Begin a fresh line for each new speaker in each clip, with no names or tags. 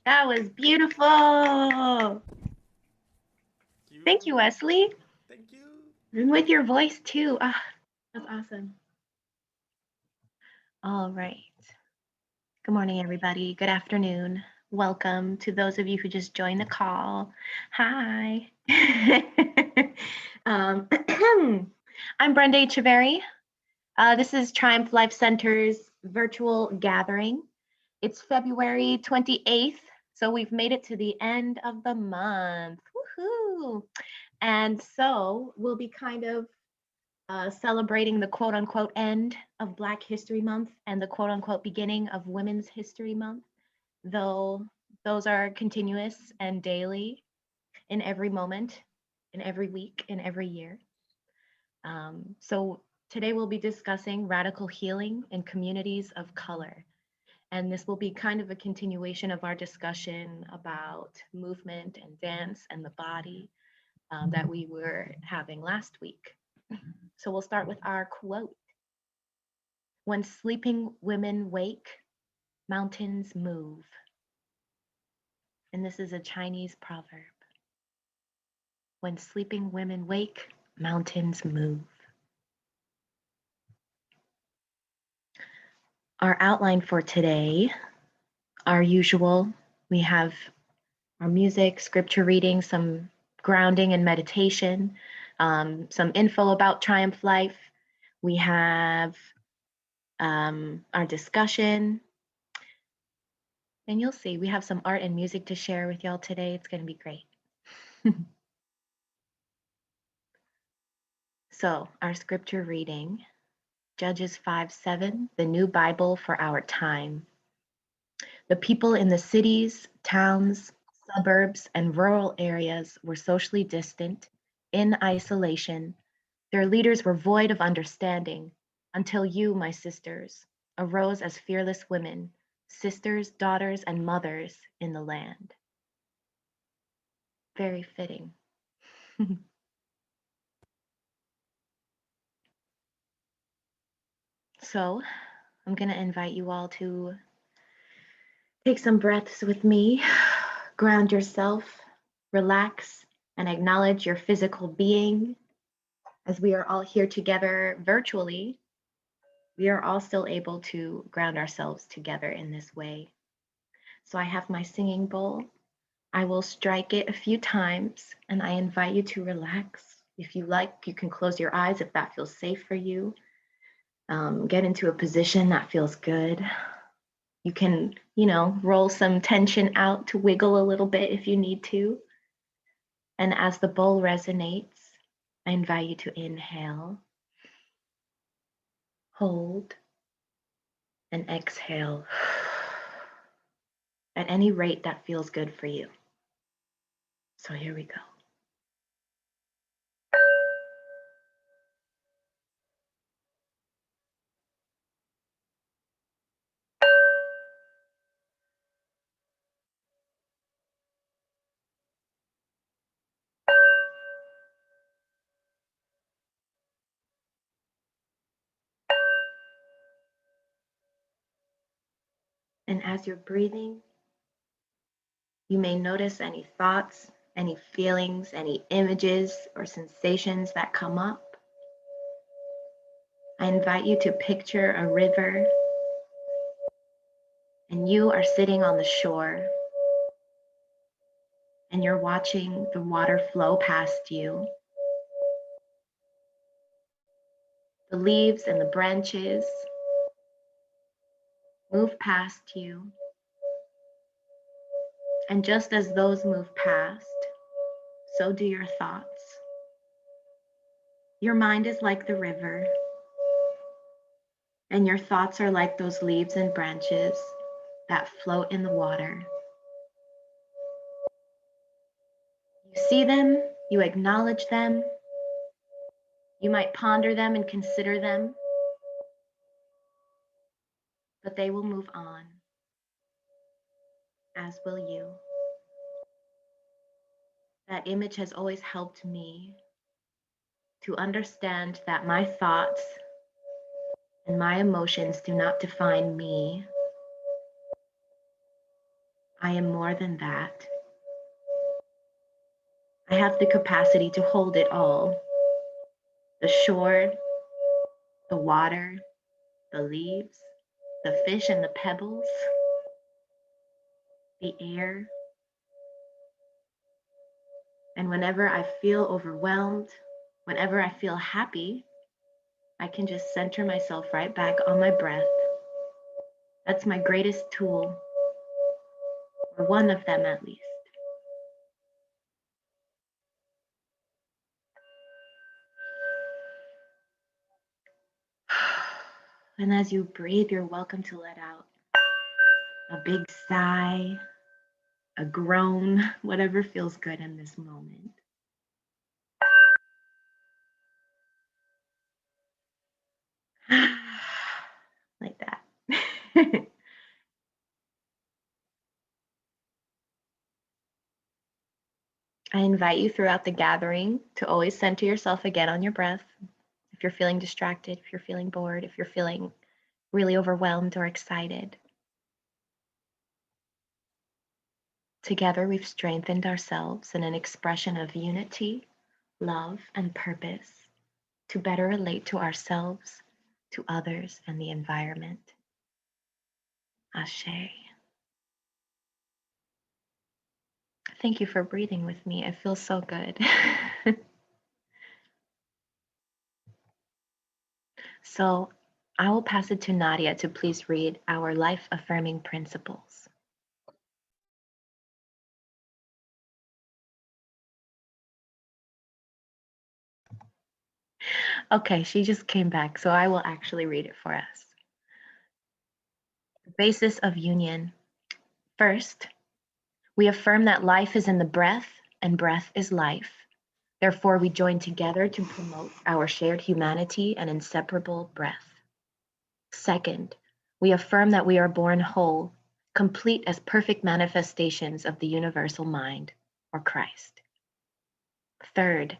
That was beautiful. Thank you,
You.
Wesley.
Thank you.
And with your voice too. Ah, that's awesome. All right. Good morning, everybody. Good afternoon. Welcome to those of you who just joined the call. Hi. um, I'm Brenda Echeverry. This is Triumph Life Center's virtual gathering. It's February 28th, so we've made it to the end of the month. Woohoo! And so we'll be kind of celebrating the quote unquote end of Black History Month and the quote unquote beginning of Women's History Month, though those are continuous and daily in every moment, in every week, in every year. So today we'll be discussing radical healing in communities of color. And this will be kind of a continuation of our discussion about movement and dance and the body that we were having last week. So we'll start with our quote. When sleeping women wake, mountains move. And this is a Chinese proverb. When sleeping women wake, mountains move. Our outline for today, our usual, we have our music, scripture reading, some grounding and meditation, some info about Triumph Life. We have our discussion. And you'll see, we have some art and music to share with y'all today. It's going to be great. So, our scripture reading, Judges 5:7, the New Bible for our time. The people in the cities, towns, suburbs, and rural areas were socially distant, in isolation. Their leaders were void of understanding until you, my sisters, arose as fearless women, sisters, daughters, and mothers in the land. Very fitting. So, I'm going to invite you all to take some breaths with me, ground yourself, relax, and acknowledge your physical being. As we are all here together virtually, we are all still able to ground ourselves together in this way. So I have my singing bowl. I will strike it a few times, and I invite you to relax. If you like, you can close your eyes if that feels safe for you. Get into a position that feels good. You can, roll some tension out to wiggle a little bit if you need to. And as the bowl resonates, I invite you to inhale, hold, and exhale at any rate that feels good for you. So here we go. And as you're breathing, you may notice any thoughts, any feelings, any images or sensations that come up. I invite you to picture a river and you are sitting on the shore and you're watching the water flow past you. The leaves and the branches move past you. And just as those move past, so do your thoughts. Your mind is like the river, and your thoughts are like those leaves and branches that float in the water. You see them, you acknowledge them, you might ponder them and consider them, but they will move on, as will you. That image has always helped me to understand that my thoughts and my emotions do not define me. I am more than that. I have the capacity to hold it all. The shore, the water, the leaves, the fish and the pebbles, the air. And whenever I feel overwhelmed, whenever I feel happy, I can just center myself right back on my breath. That's my greatest tool, or one of them at least. And as you breathe, you're welcome to let out a big sigh, a groan, whatever feels good in this moment. Like that. I invite you throughout the gathering to always center yourself again on your breath. If you're feeling distracted, if you're feeling bored, if you're feeling really overwhelmed or excited. Together, we've strengthened ourselves in an expression of unity, love, and purpose to better relate to ourselves, to others, and the environment. Ashe. Thank you for breathing with me. It feels so good. So I will pass it to Nadia to please read our life affirming principles. Okay, she just came back, so I will actually read it for us. The basis of union. First, we affirm that life is in the breath and breath is life. Therefore, we join together to promote our shared humanity and inseparable breath. Second, we affirm that we are born whole, complete as perfect manifestations of the universal mind, or Christ. Third,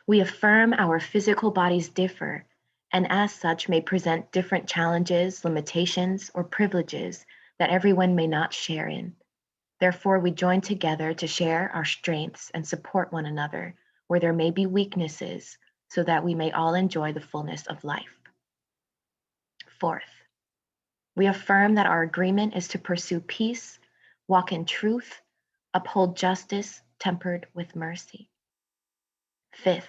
we affirm our physical bodies differ and as such may present different challenges, limitations, or privileges that everyone may not share in. Therefore, we join together to share our strengths and support one another where there may be weaknesses so that we may all enjoy the fullness of life. Fourth, we affirm that our agreement is to pursue peace, walk in truth, uphold justice tempered with mercy. Fifth,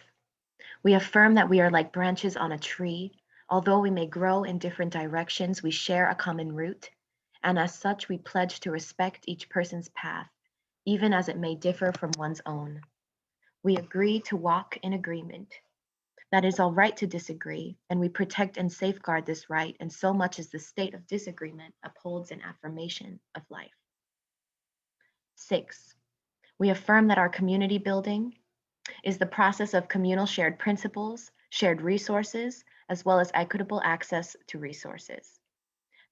we affirm that we are like branches on a tree. Although we may grow in different directions, we share a common root, and as such, we pledge to respect each person's path, even as it may differ from one's own. We agree to walk in agreement. That is all right to disagree, and we protect and safeguard this right, and so much as the state of disagreement upholds an affirmation of life. 6, we affirm that our community building is the process of communal shared principles, shared resources, as well as equitable access to resources.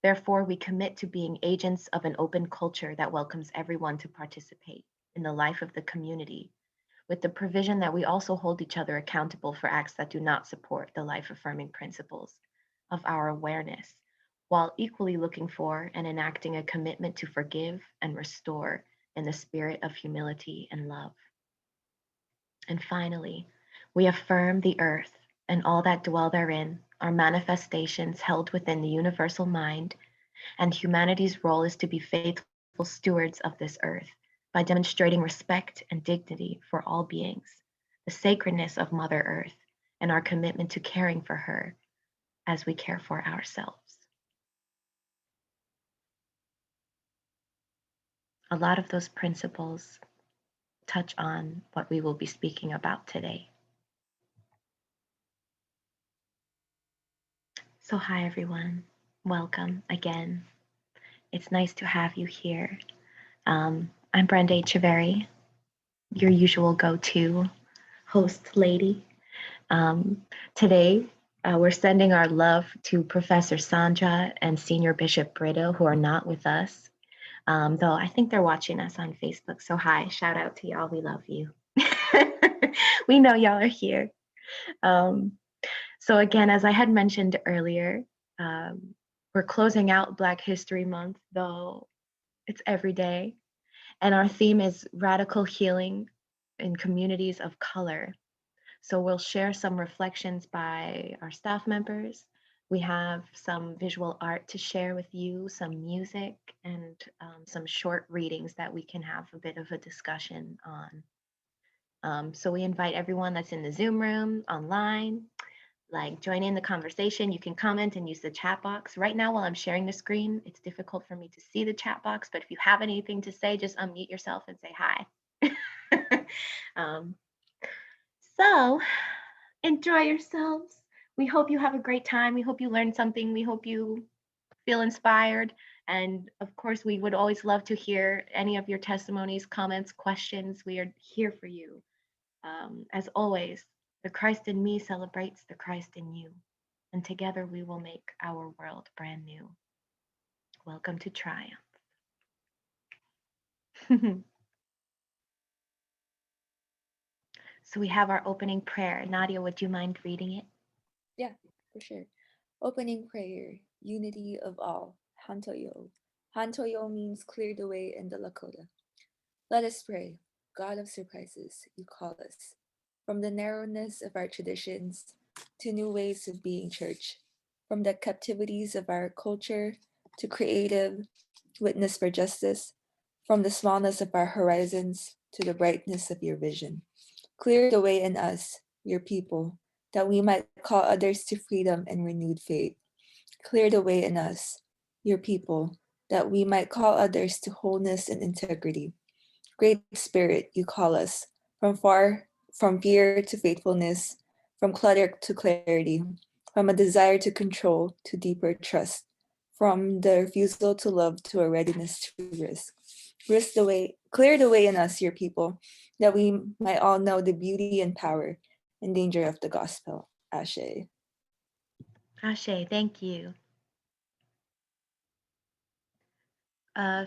Therefore, we commit to being agents of an open culture that welcomes everyone to participate in the life of the community, with the provision that we also hold each other accountable for acts that do not support the life-affirming principles of our awareness, while equally looking for and enacting a commitment to forgive and restore in the spirit of humility and love. And finally, we affirm the earth and all that dwell therein are manifestations held within the universal mind, and humanity's role is to be faithful stewards of this earth by demonstrating respect and dignity for all beings, the sacredness of Mother Earth, and our commitment to caring for her as we care for ourselves. A lot of those principles touch on what we will be speaking about today. So hi everyone, welcome again. It's nice to have you here. I'm Brenda Echeverry, your usual go-to host lady. Today, we're sending our love to Professor Sandra and Senior Bishop Brito, who are not with us, though I think they're watching us on Facebook. So hi, shout out to y'all, we love you. We know y'all are here. So again, as I had mentioned earlier, we're closing out Black History Month, though it's every day. And our theme is radical healing in communities of color. So we'll share some reflections by our staff members. We have some visual art to share with you, some music, and some short readings that we can have a bit of a discussion on. So we invite everyone that's in the Zoom room, online, like join in the conversation. You can comment and use the chat box. Right now, while I'm sharing the screen, it's difficult for me to see the chat box, but if you have anything to say, just unmute yourself and say hi. um, so enjoy yourselves. We hope you have a great time. We hope you learned something. We hope you feel inspired. And of course, we would always love to hear any of your testimonies, comments, questions. We are here for you. As always, the Christ in me celebrates the Christ in you. And together we will make our world brand new. Welcome to Triumph. So we have our opening prayer. Nadia, would you mind reading it?
Yeah, for sure. Opening prayer, unity of all. Hantoyo. Hantoyo means clear the way in the Lakota. Let us pray. God of surprises, you call us. From the narrowness of our traditions to new ways of being church. From the captivities of our culture to creative witness for justice. From the smallness of our horizons to the brightness of your vision. Clear the way in us, your people, that we might call others to freedom and renewed faith. Clear the way in us, your people, that we might call others to wholeness and integrity. Great Spirit, you call us from fear to faithfulness, from clutter to clarity, from a desire to control to deeper trust, from the refusal to love to a readiness to risk. Clear the way in us, your people, that we might all know the beauty and power and danger of the gospel. Ashe.
Ashe, thank you.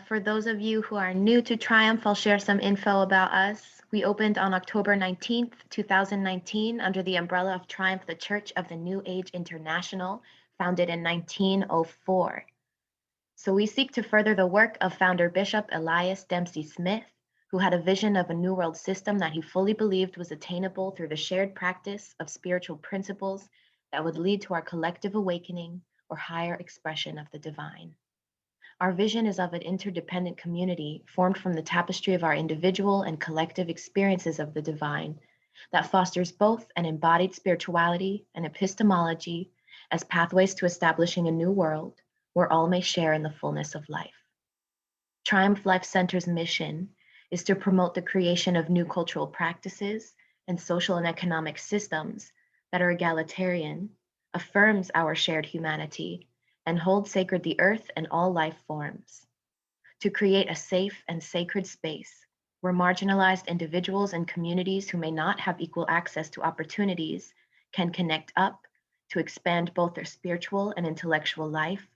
For those of you who are new to Triumph, I'll share some info about us. We opened on October 19th, 2019, under the umbrella of Triumph, the Church of the New Age International, founded in 1904. So we seek to further the work of founder Bishop Elias Dempsey Smith, who had a vision of a New World system that he fully believed was attainable through the shared practice of spiritual principles that would lead to our collective awakening or higher expression of the divine. Our vision is of an interdependent community formed from the tapestry of our individual and collective experiences of the divine that fosters both an embodied spirituality and epistemology as pathways to establishing a new world where all may share in the fullness of life. Triumph Life Center's mission is to promote the creation of new cultural practices and social and economic systems that are egalitarian, affirms our shared humanity, and hold sacred the earth and all life forms. To create a safe and sacred space where marginalized individuals and communities who may not have equal access to opportunities can connect up to expand both their spiritual and intellectual life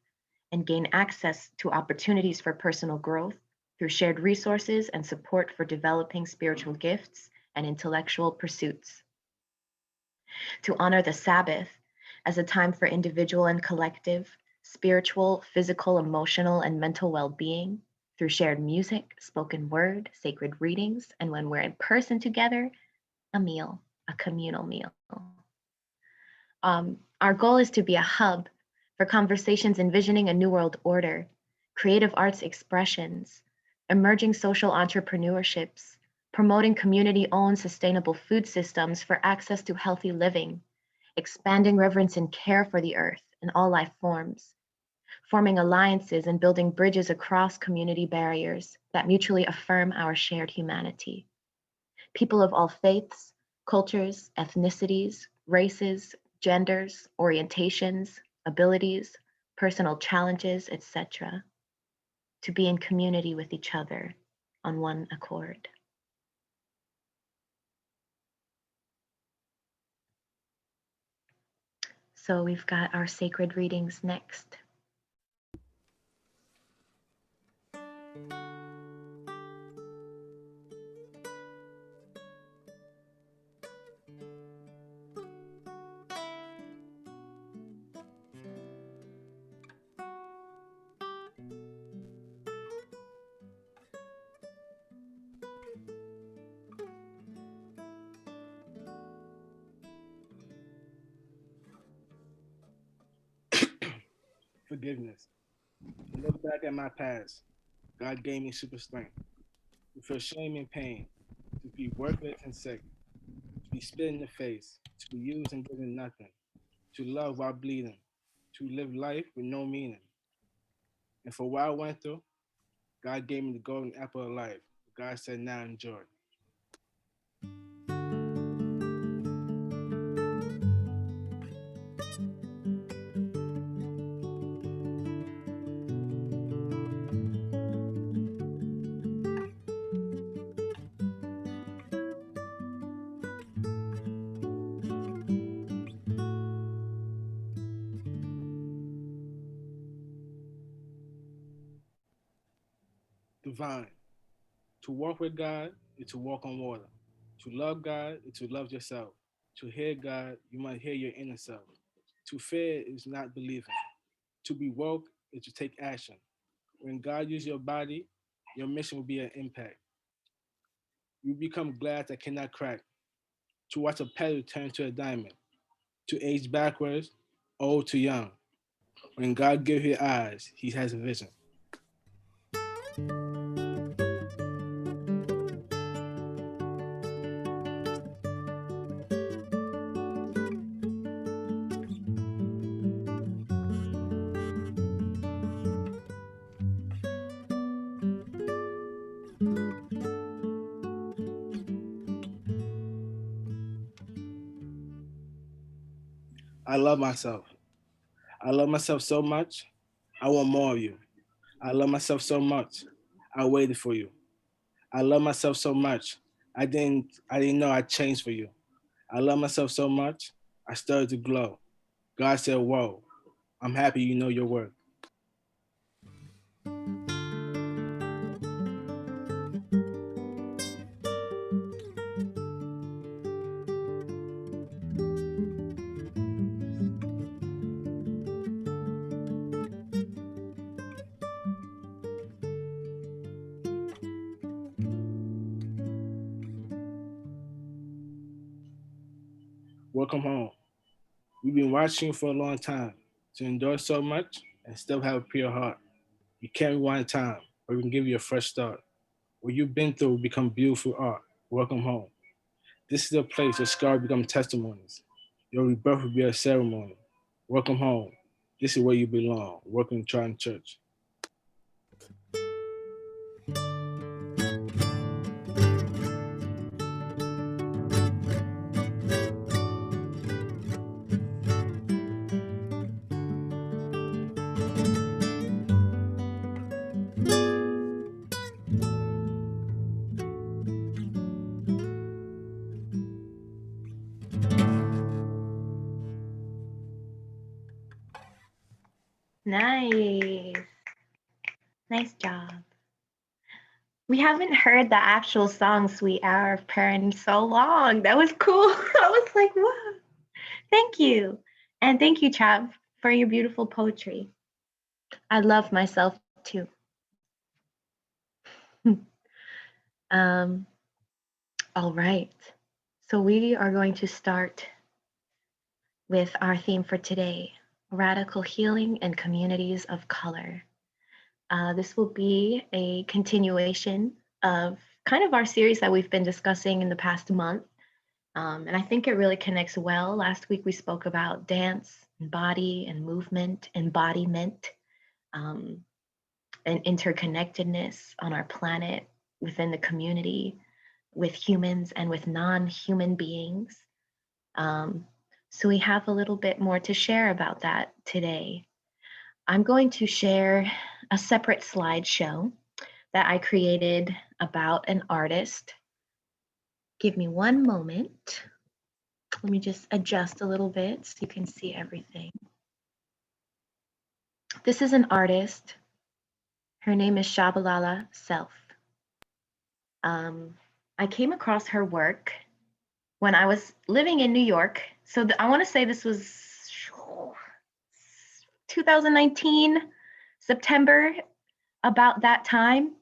and gain access to opportunities for personal growth through shared resources and support for developing spiritual gifts and intellectual pursuits. To honor the Sabbath as a time for individual and collective, spiritual, physical, emotional, and mental well being through shared music, spoken word, sacred readings, and when we're in person together, a meal, a communal meal. Our goal is to be a hub for conversations envisioning a new world order, creative arts expressions, emerging social entrepreneurships, promoting community-owned sustainable food systems for access to healthy living, expanding reverence and care for the earth in all life forms, forming alliances and building bridges across community barriers that mutually affirm our shared humanity. People of all faiths, cultures, ethnicities, races, genders, orientations, abilities, personal challenges, etc., to be in community with each other on one accord. So we've got our sacred readings next.
forgiveness. To look back at my past, God gave me super strength. To feel shame and pain, to be worthless and sick, to be spit in the face, to be used and given nothing, to love while bleeding, to live life with no meaning. And for what I went through, God gave me the golden apple of life. God said, now enjoy. Divine. To walk with God is to walk on water. To love God is to love yourself. To hear God, you must hear your inner self. To fear is not believing. To be woke is to take action. When God uses your body, your mission will be an impact. You become glass that cannot crack. To watch a petal turn to a diamond. To age backwards, old to young. When God gives you eyes, He has a vision. I love myself. I love myself so much. I want more of you. I love myself so much. I waited for you. I love myself so much. I didn't know I changed for you. I love myself so much. I started to glow. God said, "Whoa, I'm happy you know your worth." Welcome home. We've been watching you for a long time. To endure so much and still have a pure heart. You can't rewind time, but we can give you a fresh start. What you've been through will become beautiful art. Welcome home. This is a place where scars become testimonies. Your rebirth will be a ceremony. Welcome home. This is where you belong. Welcome to Trident Church.
Nice. Nice job. We haven't heard the actual song Sweet Hour of Prayer in so long. That was cool. I was like, wow. Thank you. And thank you, Trav, for your beautiful poetry. I love myself too. All right. So we are going to start with our theme for today, radical healing and communities of color. This will be a continuation of kind of our series that we've been discussing in the past month. And I think it really connects well. Last week we spoke about dance and body and movement, embodiment, and interconnectedness on our planet, within the community, with humans and with non-human beings. So we have a little bit more to share about that today. I'm going to share a separate slideshow that I created about an artist. Give me one moment. Let me just adjust a little bit so you can see everything. This is an artist. Her name is Shabalala Self. I came across her work when I was living in New York. So I want to say this was 2019, September, about that time.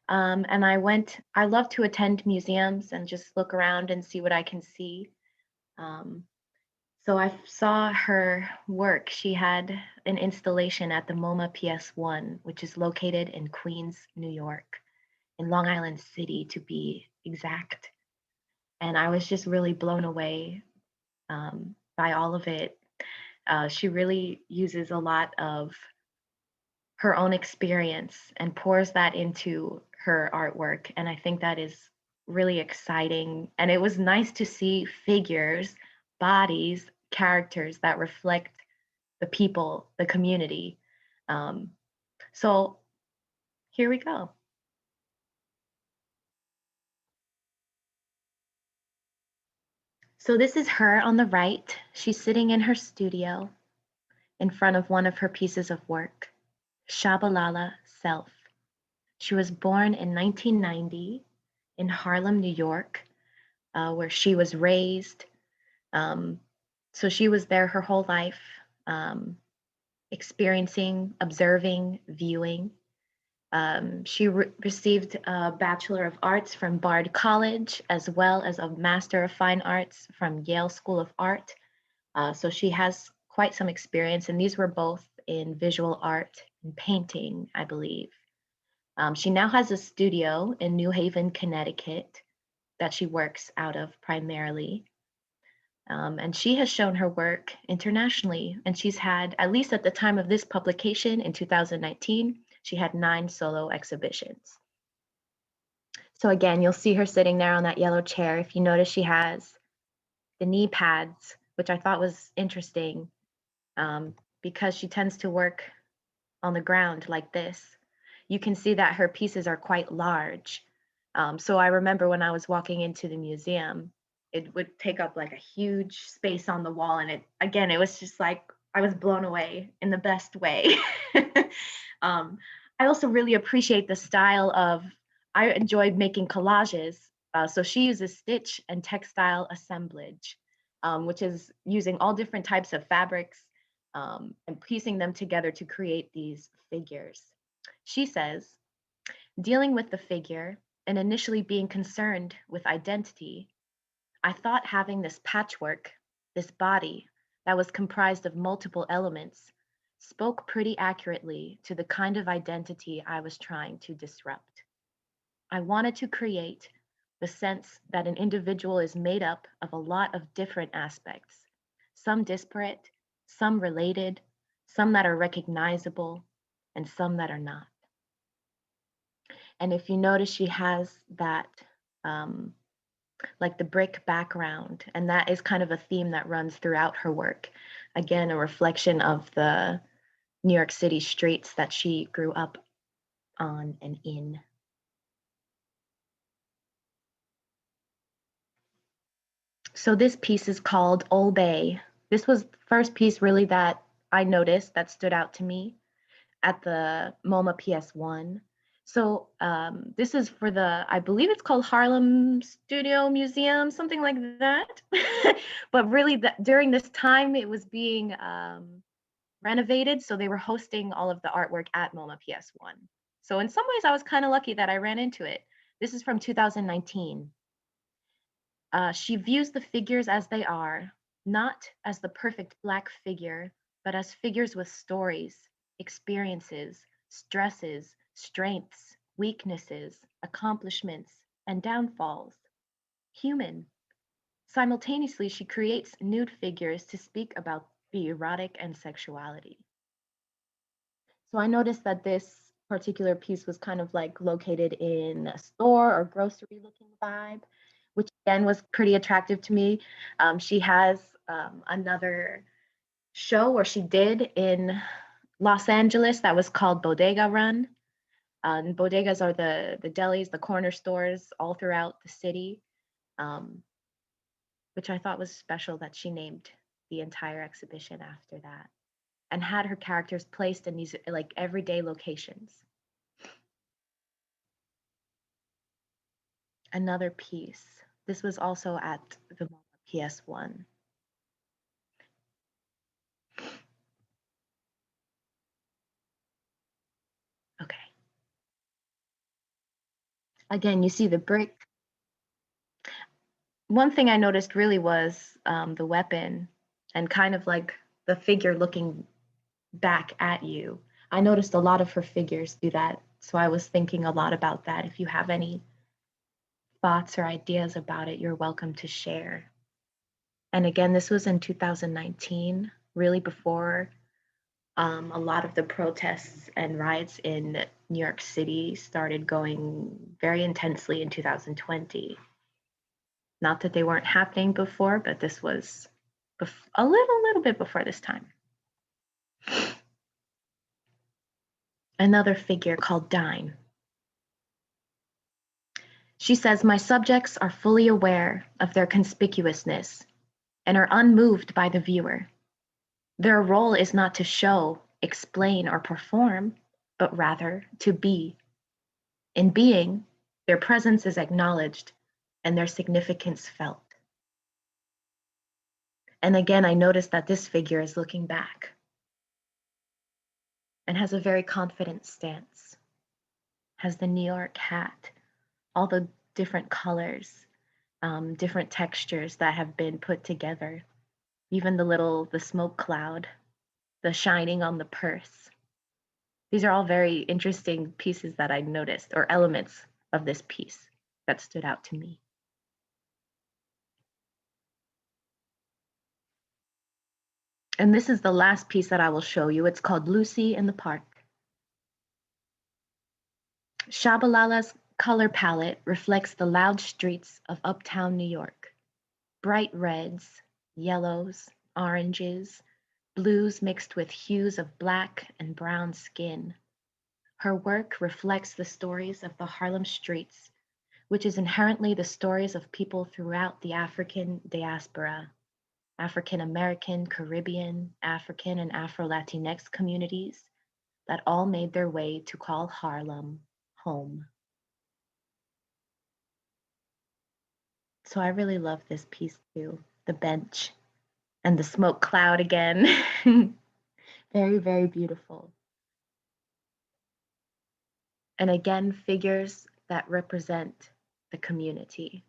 And I love to attend museums and just look around and see what I can see. So I saw her work. She had an installation at the MoMA PS1, which is located in Queens, New York, in Long Island City to be exact. And I was just really blown away by all of it. She really uses a lot of her own experience and pours that into her artwork. And I think that is really exciting. And it was nice to see figures, bodies, characters that reflect the people, the community. Um, so here we go. So this is her on the right. She's sitting in her studio in front of one of her pieces of work, Shabalala Self. She was born in 1990 in Harlem, New York, where she was raised. So she was there her whole life, experiencing, observing, viewing. She received a Bachelor of Arts from Bard College, as well as a Master of Fine Arts from Yale School of Art. So she has quite some experience, and these were both in visual art and painting, I believe. She now has a studio in New Haven, Connecticut, that she works out of primarily. And she has shown her work internationally, and she's had, at least at the time of this publication in 2019, she had 9 solo exhibitions. So again, you'll see her sitting there on that yellow chair. If you notice, she has the knee pads, which I thought was interesting because she tends to work on the ground like this. You can see that her pieces are quite large. So I remember when I was walking into the museum, it would take up like a huge space on the wall. And it was just like, I was blown away in the best way. I also really appreciate the style of, I enjoyed making collages. So she uses stitch and textile assemblage, which is using all different types of fabrics and piecing them together to create these figures. She says, dealing with the figure and initially being concerned with identity, I thought having this patchwork, this body that was comprised of multiple elements, spoke pretty accurately to the kind of identity I was trying to disrupt. I wanted to create the sense that an individual is made up of a lot of different aspects, some disparate, some related, some that are recognizable, and some that are not. And if you notice, she has that like the brick background, and that is kind of a theme that runs throughout her work. Again, a reflection of the New York City streets that she grew up on and in. So this piece is called Old Bay. This was the first piece really that I noticed that stood out to me at the MoMA PS1. So this is for I believe it's called Harlem Studio Museum, something like that. But really during this time, it was being renovated. So they were hosting all of the artwork at MoMA PS1. So in some ways, I was kind of lucky that I ran into it. This is from 2019. She views the figures as they are, not as the perfect Black figure, but as figures with stories, experiences, stresses, strengths, weaknesses, accomplishments, and downfalls. Human. Simultaneously, she creates nude figures to speak about the erotic and sexuality. So I noticed that this particular piece was kind of like located in a store or grocery looking vibe, which again was pretty attractive to me. She has another show, or she did, in Los Angeles that was called Bodega Run. And bodegas are the delis, the corner stores all throughout the city, which I thought was special that she named the entire exhibition after that and had her characters placed in these like everyday locations. Another piece. This was also at the PS1. Okay. Again, you see the brick. One thing I noticed really was the weapon and kind of like the figure looking back at you. I noticed a lot of her figures do that. So I was thinking a lot about that. If you have any thoughts or ideas about it, you're welcome to share. And again, this was in 2019, really before a lot of the protests and riots in New York City started going very intensely in 2020. Not that they weren't happening before, but this was a little bit before this time. Another figure called Dine. She says, my subjects are fully aware of their conspicuousness and are unmoved by the viewer. Their role is not to show, explain, or perform, but rather to be. In being, their presence is acknowledged and their significance felt. And again, I noticed that this figure is looking back and has a very confident stance, has the New York hat, all the different colors, different textures that have been put together, even the smoke cloud, the shining on the purse. These are all very interesting pieces that I noticed, or elements of this piece that stood out to me. And this is the last piece that I will show you. It's called Lucy in the Park. Shabalala's color palette reflects the loud streets of uptown New York. Bright reds, yellows, oranges, blues mixed with hues of black and brown skin. Her work reflects the stories of the Harlem streets, which is inherently the stories of people throughout the African diaspora, African American, Caribbean, African, and Afro-Latinx communities that all made their way to call Harlem home. So I really love this piece too, the bench and the smoke cloud again. Very, very beautiful. And again, figures that represent the community.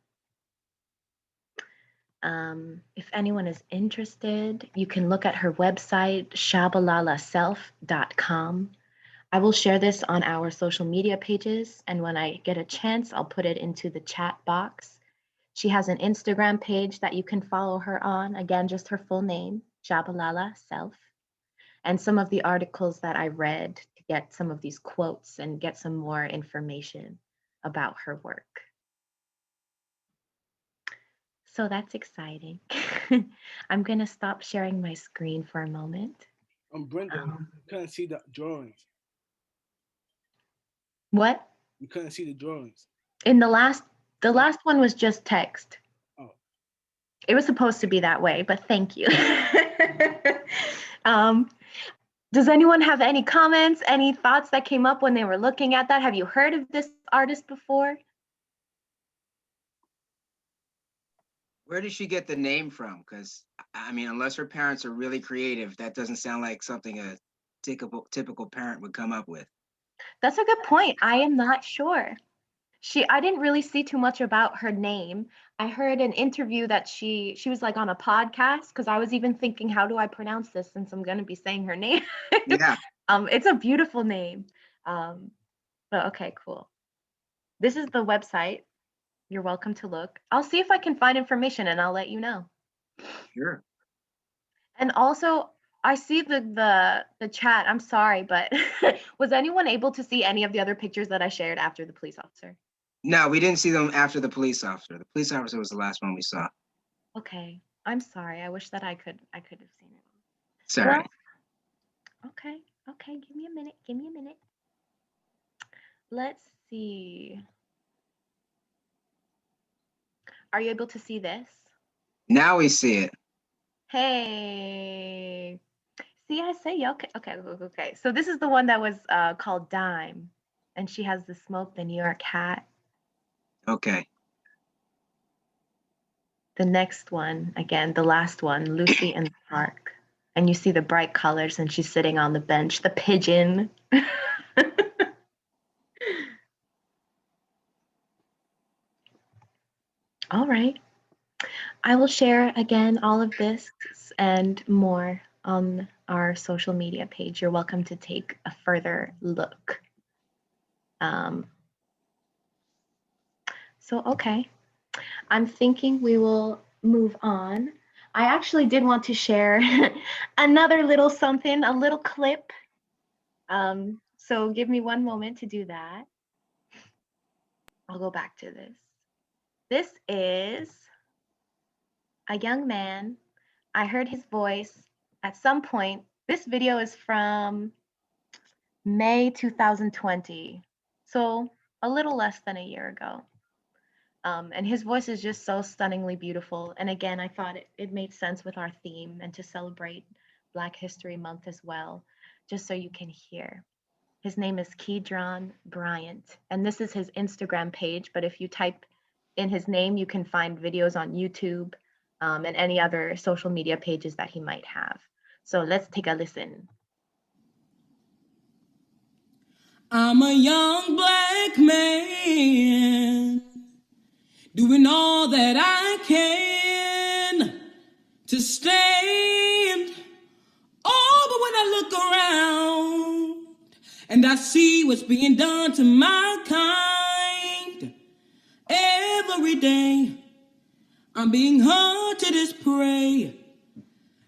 If anyone is interested, you can look at her website, shabalalaself.com. I will share this on our social media pages, and when I get a chance, I'll put it into the chat box. She has an Instagram page that you can follow her on. Again, just her full name, Shabalala Self. And some of the articles that I read to get some of these quotes and get some more information about her work. So that's exciting. I'm going to stop sharing my screen for a moment.
Brenda, you couldn't see the drawings.
What?
You couldn't see the drawings.
In the last one was just text.
Oh.
It was supposed to be that way, but thank you. Does anyone have any comments, any thoughts that came up when they were looking at that? Have you heard of this artist before?
Where did she get the name from? Because, I mean, unless her parents are really creative, that doesn't sound like something a typical parent would come up with.
That's a good point. I am not sure. I didn't really see too much about her name. I heard an interview that she was like on a podcast, because I was even thinking, how do I pronounce this since I'm going to be saying her name?
Yeah.
It's a beautiful name. But okay, cool. This is the website. You're welcome to look. I'll see if I can find information and I'll let you know.
Sure.
And also, I see the chat. I'm sorry, but was anyone able to see any of the other pictures that I shared after the police officer?
No, we didn't see them after the police officer. The police officer was the last one we saw.
Okay, I'm sorry. I wish that I could have seen it.
Sorry.
Well, okay, give me a minute. Let's see. Are you able to see this?
Now we see it.
Hey. See, I say, okay. So this is the one that was called Dime, and she has the smoke, the New York hat.
Okay.
The next one, again, the last one, Lucy in the Park. And you see the bright colors, and she's sitting on the bench, the pigeon. All right. I will share again all of this and more on our social media page. You're welcome to take a further look. So, okay, I'm thinking we will move on. I actually did want to share another little something, a little clip. So give me one moment to do that. I'll go back to this. This is a young man. I heard his voice at some point. This video is from May 2020, so a little less than a year ago. And his voice is just so stunningly beautiful. And again, I thought it made sense with our theme and to celebrate Black History Month as well, just so you can hear. His name is Keydron Bryant, and this is his Instagram page. But if you type in his name, you can find videos on YouTube and any other social media pages that he might have. So let's take a listen.
I'm a young Black man doing all that I can to stand. Oh, but when I look around and I see what's being done to my kind, every day I'm being hunted as prey.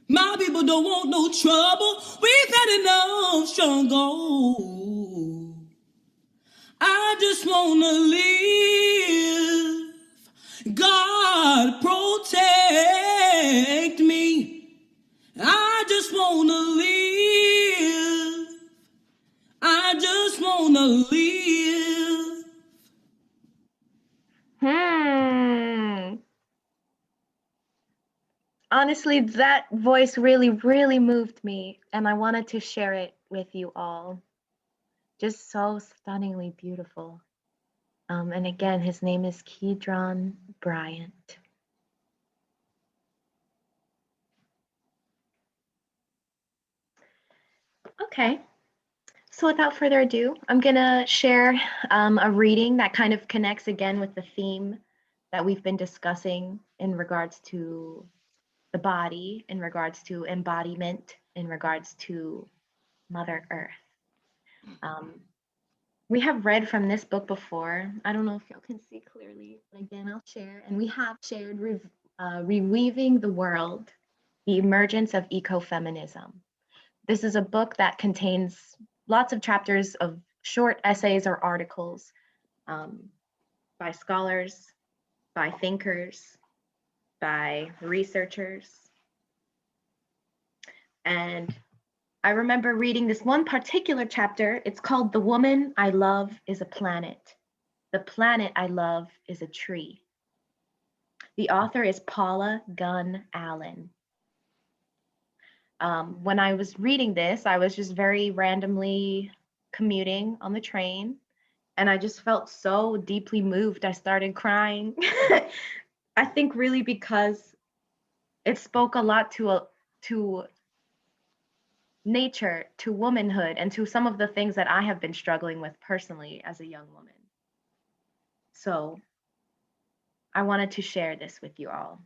My people don't want no trouble. We've had enough struggle. I just wanna live. God protect me. I just wanna live. I just wanna live.
Honestly, that voice really, really moved me, and I wanted to share it with you all. Just so stunningly beautiful. And again, his name is Keydron Bryant. Okay, so without further ado, I'm gonna share a reading that kind of connects again with the theme that we've been discussing in regards to the body, in regards to embodiment, in regards to Mother Earth. We have read from this book before. I don't know if y'all can see clearly, but again, I'll share. And we have shared Reweaving the World, The Emergence of Ecofeminism. This is a book that contains lots of chapters of short essays or articles by scholars, by thinkers, by researchers. And I remember reading this one particular chapter. It's called The Woman I Love is a Planet. The Planet I Love is a Tree. The author is Paula Gunn Allen. When I was reading this, I was just very randomly commuting on the train, and I just felt so deeply moved. I started crying. I think really because it spoke a lot to nature, to womanhood, and to some of the things that I have been struggling with personally as a young woman. So I wanted to share this with you all.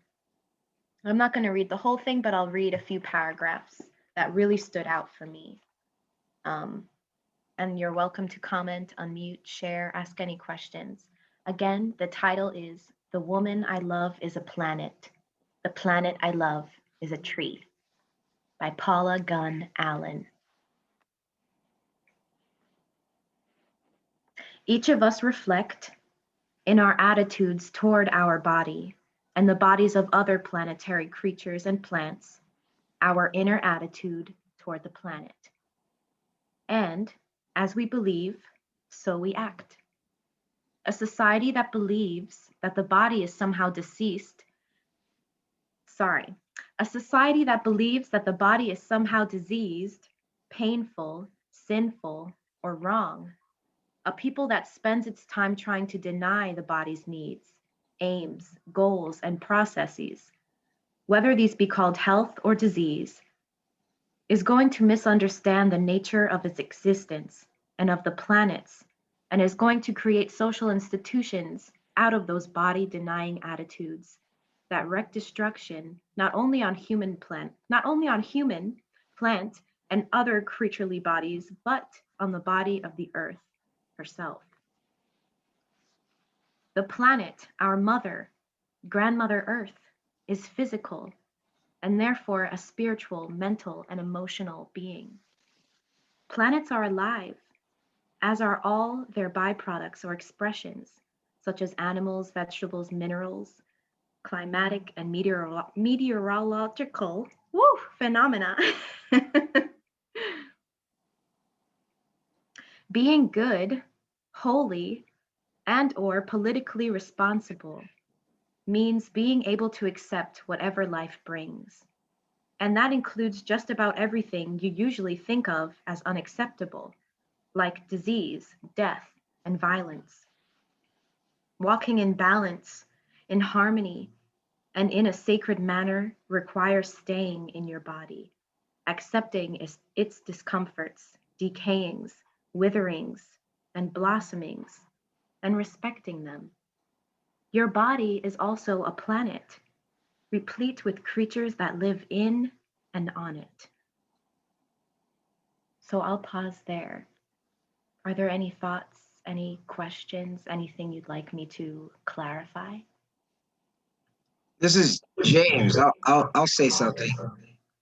I'm not going to read the whole thing, but I'll read a few paragraphs that really stood out for me. And you're welcome to comment, unmute, share, ask any questions. Again, the title is The Woman I Love is a Planet. The Planet I Love is a Tree by Paula Gunn Allen. Each of us reflect in our attitudes toward our body and the bodies of other planetary creatures and plants, our inner attitude toward the planet. And as we believe, so we act. A society that believes that the body is somehow a society that believes that the body is somehow diseased, painful, sinful, or wrong. A people that spends its time trying to deny the body's needs, aims, goals, and processes, whether these be called health or disease, is going to misunderstand the nature of its existence and of the planet's, and is going to create social institutions out of those body-denying attitudes that wreak destruction not only on human, plant, and other creaturely bodies, but on the body of the earth herself. The planet, our mother, grandmother Earth, is physical and therefore a spiritual, mental, and emotional being. Planets are alive, as are all their byproducts or expressions, such as animals, vegetables, minerals, climatic and meteorological phenomena. Being good, holy, and or politically responsible means being able to accept whatever life brings. And that includes just about everything you usually think of as unacceptable, like disease, death, and violence. Walking in balance, in harmony, and in a sacred manner requires staying in your body, accepting its discomforts, decayings, witherings, and blossomings, and respecting them. Your body is also a planet, replete with creatures that live in and on it. So I'll pause there. Are there any thoughts, any questions, anything you'd like me to clarify?
This is James. I'll say something.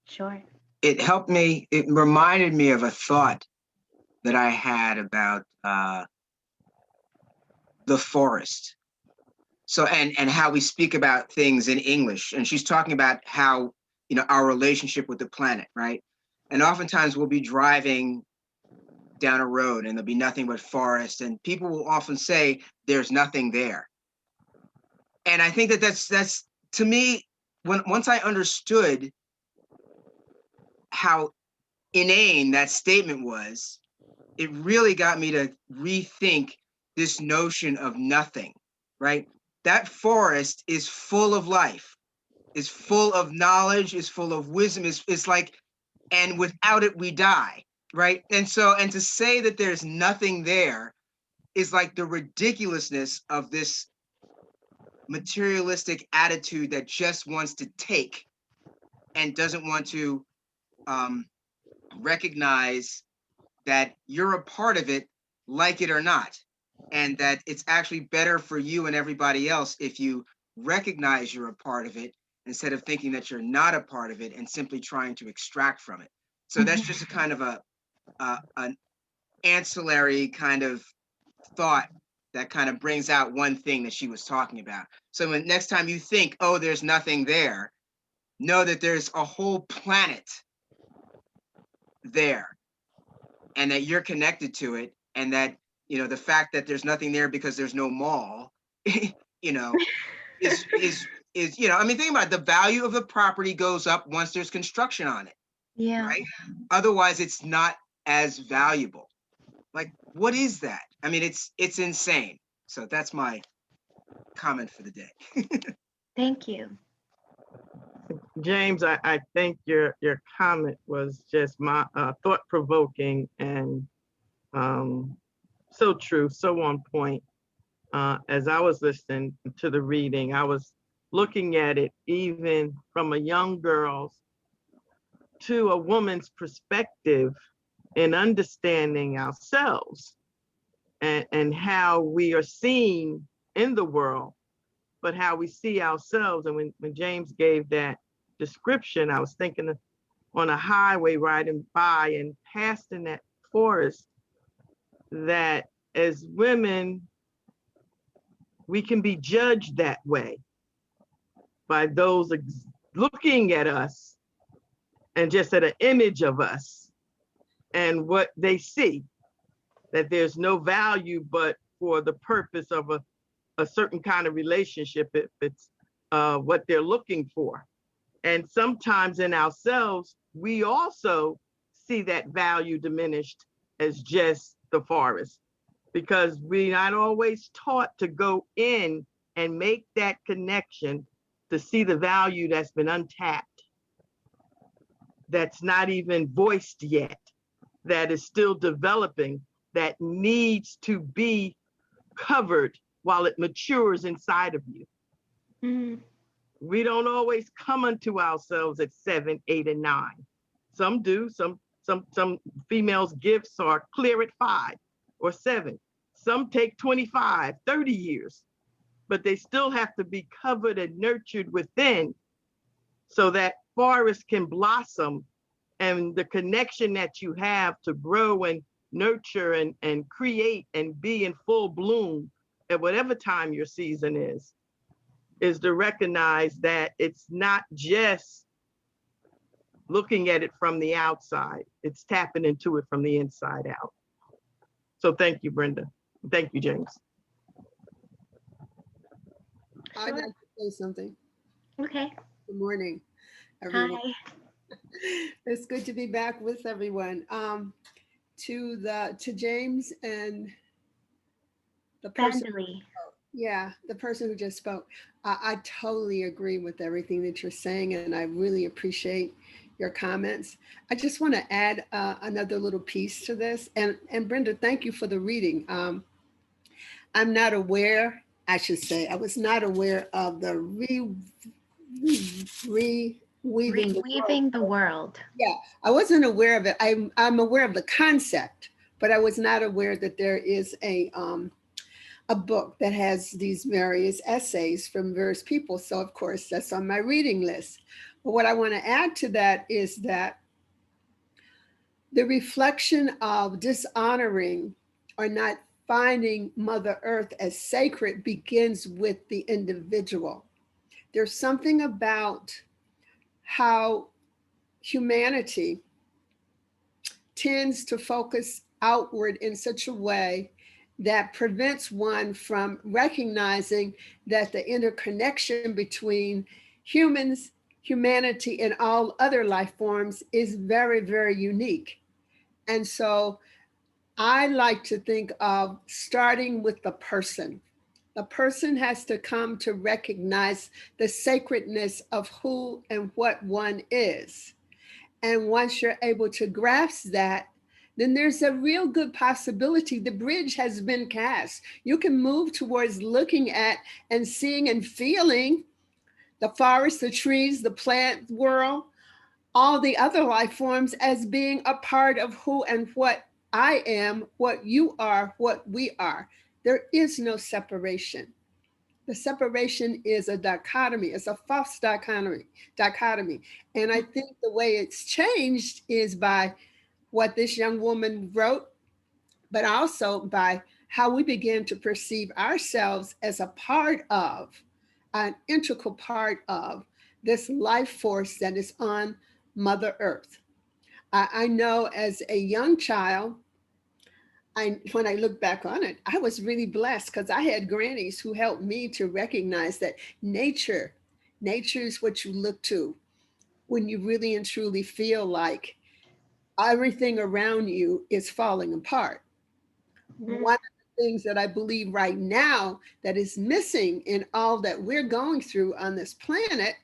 Sure.
It helped me. It reminded me of a thought that I had about the forest. So and how we speak about things in English. And she's talking about how, you know, our relationship with the planet, right? And oftentimes we'll be driving down a road and there'll be nothing but forest, and people will often say there's nothing there. And I think that that's to me, once I understood how inane that statement was, it really got me to rethink this notion of nothing, right? That forest is full of life, is full of knowledge, is full of wisdom, is like, and without it, we die, right? And so, and to say that there's nothing there is like the ridiculousness of this materialistic attitude that just wants to take and doesn't want to recognize that you're a part of it, like it or not, and that it's actually better for you and everybody else if you recognize you're a part of it instead of thinking that you're not a part of it and simply trying to extract from it. So that's just a kind of an ancillary kind of thought that kind of brings out one thing that she was talking about. So when next time you think, oh, there's nothing there, know that there's a whole planet there and that you're connected to it, and that, you know, the fact that there's nothing there because there's no mall, you know, is you know, I mean, think about it, the value of the property goes up once there's construction on it,
Yeah.
right? Otherwise, it's not as valuable. Like, what is that? I mean, it's insane. So that's my comment for the day.
Thank you.
James, I think your comment was just my thought-provoking and so true, so on point. As I was listening to the reading, I was looking at it even from a young girl's to a woman's perspective in understanding ourselves and how we are seen in the world, but how we see ourselves. And when James gave that description, I was thinking of on a highway riding by and passing that forest, that as women, we can be judged that way by those looking at us and just at an image of us and what they see, that there's no value but for the purpose of a certain kind of relationship if it's what they're looking for. And sometimes in ourselves, we also see that value diminished as just the forest, because we're not always taught to go in and make that connection to see the value that's been untapped, that's not even voiced yet, that is still developing, that needs to be covered while it matures inside of you.
Mm-hmm.
We don't always come unto ourselves at 7, 8, and 9. Some do. Some females' gifts are clear at 5 or 7. Some take 25, 30 years, but they still have to be covered and nurtured within so that forest can blossom, and the connection that you have to grow and nurture and create and be in full bloom at whatever time your season is to recognize that it's not just looking at it from the outside, it's tapping into it from the inside out. So thank you, Brenda. Thank you, James.
I'd
Sure.
like to say something.
Okay.
Good morning, everyone.
Hi.
It's good to be back with everyone. To James and the person,
Brandley.
the person who just spoke. I totally agree with everything that you're saying, and I really appreciate your comments. I just want to add another little piece to this. And Brenda, thank you for the reading. I'm not aware, I should say, I was not aware of the reweaving the world.
Reweaving the world.
Yeah, I wasn't aware of it. I'm aware of the concept, but I was not aware that there is a book that has these various essays from various people. So of course that's on my reading list. But what I want to add to that is that the reflection of dishonoring or not finding Mother Earth as sacred begins with the individual. There's something about how humanity tends to focus outward in such a way that prevents one from recognizing that the interconnection between humans, humanity, and all other life forms is very, very unique. And so I like to think of starting with the person. The person has to come to recognize the sacredness of who and what one is. And once you're able to grasp that, then there's a real good possibility the bridge has been cast. You can move towards looking at and seeing and feeling the forest, the trees, the plant world, all the other life forms as being a part of who and what I am, what you are, what we are. There is no separation. The separation is a dichotomy. It's a false dichotomy. And I think the way it's changed is by what this young woman wrote, but also by how we begin to perceive ourselves as a part of, an integral part of this life force that is on Mother Earth. I know as a young child, when I look back on it, I was really blessed because I had grannies who helped me to recognize that nature is what you look to when you really and truly feel like everything around you is falling apart.
Mhm.
One of the things that I believe right now that is missing in all that we're going through on this planet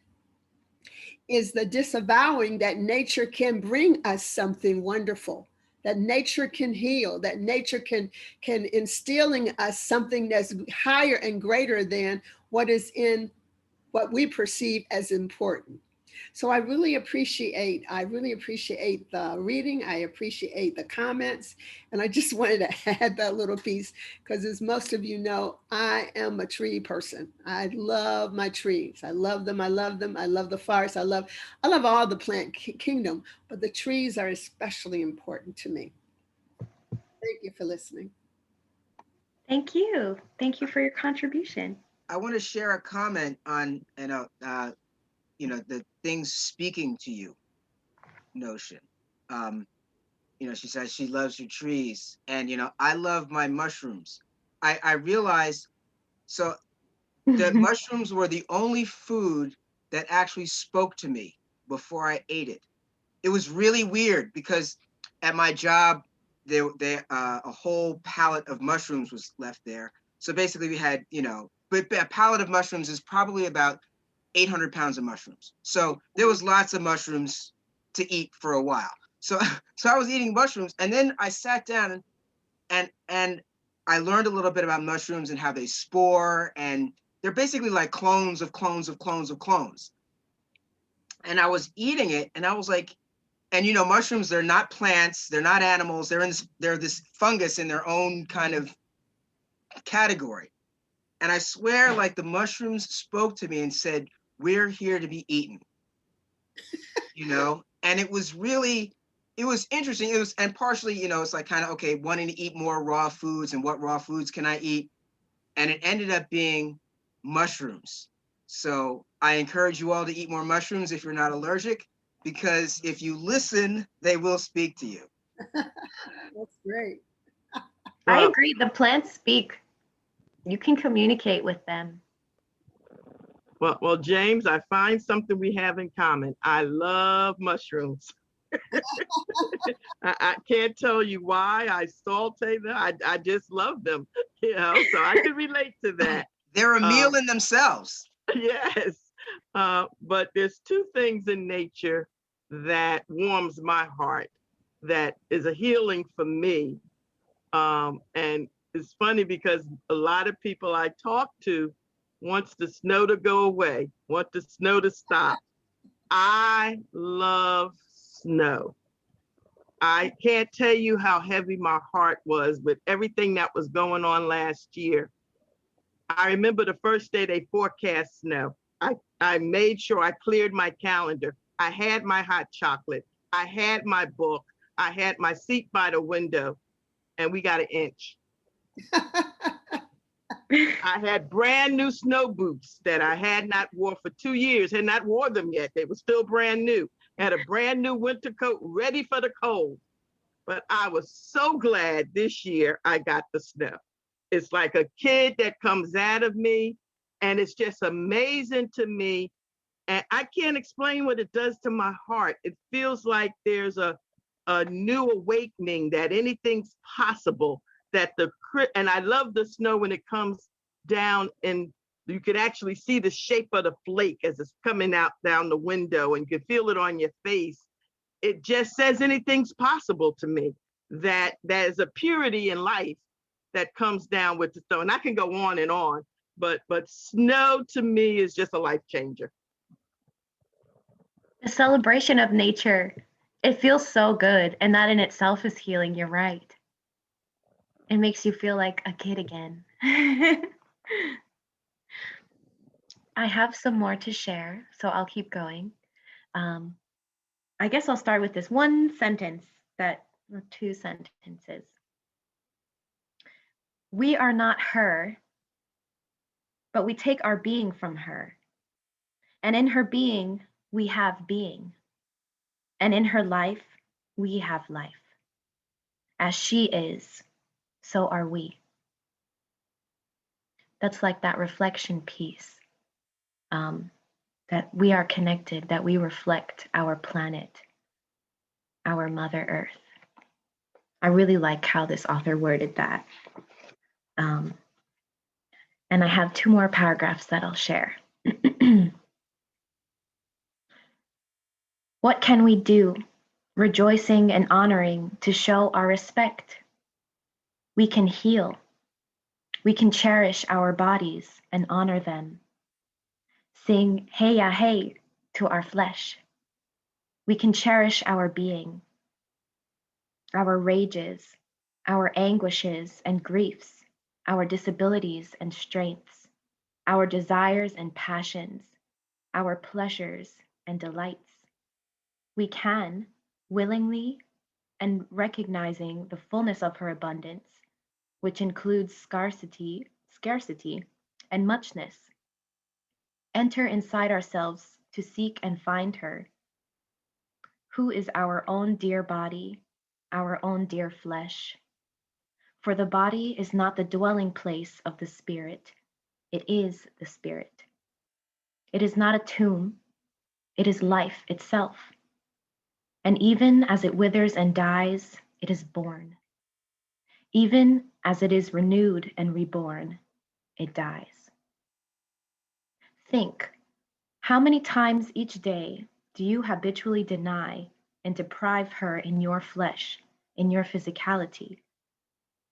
is the disavowing that nature can bring us something wonderful, that nature can heal, that nature can instill in us something that's higher and greater than what is in what we perceive as important. So I really appreciate the reading. I appreciate the comments. And I just wanted to add that little piece because as most of you know, I am a tree person. I love my trees. I love them. I love them. I love the forest. I love all the plant kingdom, but the trees are especially important to me. Thank you for listening.
Thank you. Thank you for your contribution.
I want to share a comment on, the things speaking to you notion. She says she loves your trees, and I love my mushrooms. I realized so that mushrooms were the only food that actually spoke to me before I ate it. It was really weird because at my job, a whole pallet of mushrooms was left there. So basically we had, but a pallet of mushrooms is probably about 800 pounds of mushrooms. So there was lots of mushrooms to eat for a while. So I was eating mushrooms, and then I sat down and I learned a little bit about mushrooms and how they spore, and they're basically like clones of clones of clones of clones. And I was eating it and I was like, and you know, mushrooms, they're not plants, they're not animals, they're this fungus in their own kind of category. And I swear, like the mushrooms spoke to me and said, we're here to be eaten, you know? And it was interesting. It was, and partially, you know, it's like kind of, okay, wanting to eat more raw foods and what raw foods can I eat? And it ended up being mushrooms. So I encourage you all to eat more mushrooms if you're not allergic, because if you listen, they will speak to you.
That's great.
I
Well,
agree. The plants speak. You can communicate with them.
well, James, I find something we have in common. I love mushrooms. I can't tell you why I saute them. I just love them, you know, so I can relate to that.
They're a meal in themselves.
Yes. But there's two things in nature that warms my heart, that is a healing for me. And it's funny because a lot of people I talk to wants the snow to go away, want the snow to stop. I love snow. I can't tell you how heavy my heart was with everything that was going on last year. I remember the first day they forecast snow. I made sure I cleared my calendar. I had my hot chocolate. I had my book. I had my seat by the window, and we got an inch. I had brand new snow boots that I had not wore for 2 years, had not wore them yet. They were still brand new. Had a brand new winter coat ready for the cold. But I was so glad this year I got the snow. It's like a kid that comes out of me, and it's just amazing to me. And I can't explain what it does to my heart. It feels like there's a new awakening that anything's possible, that and I love the snow when it comes down and you could actually see the shape of the flake as it's coming out down the window, and you can feel it on your face. It just says anything's possible to me, that there's a purity in life that comes down with the snow. And I can go on, but snow to me is just a life changer.
The celebration of nature, it feels so good. And that in itself is healing. You're right. It makes you feel like a kid again. I have some more to share, so I'll keep going. I guess I'll start with this one sentence or two sentences. We are not her, but we take our being from her. And in her being, we have being. And in her life, we have life. As she is, so are we. That's like that reflection piece, that we are connected, that we reflect our planet, our Mother Earth. I really like how this author worded that. And I have two more paragraphs that I'll share. What can we do, rejoicing and honoring, to show our respect? We can heal. We can cherish our bodies and honor them. Sing hey ya hey to our flesh. We can cherish our being, our rages, our anguishes and griefs, our disabilities and strengths, our desires and passions, our pleasures and delights. We can, willingly and recognizing the fullness of her abundance, which includes scarcity, and muchness, enter inside ourselves to seek and find her, who is our own dear body, our own dear flesh. For the body is not the dwelling place of the spirit, it is the spirit. It is not a tomb, it is life itself. And even as it withers and dies, it is born. Even as it is renewed and reborn, it dies. Think, how many times each day do you habitually deny and deprive her in your flesh, in your physicality?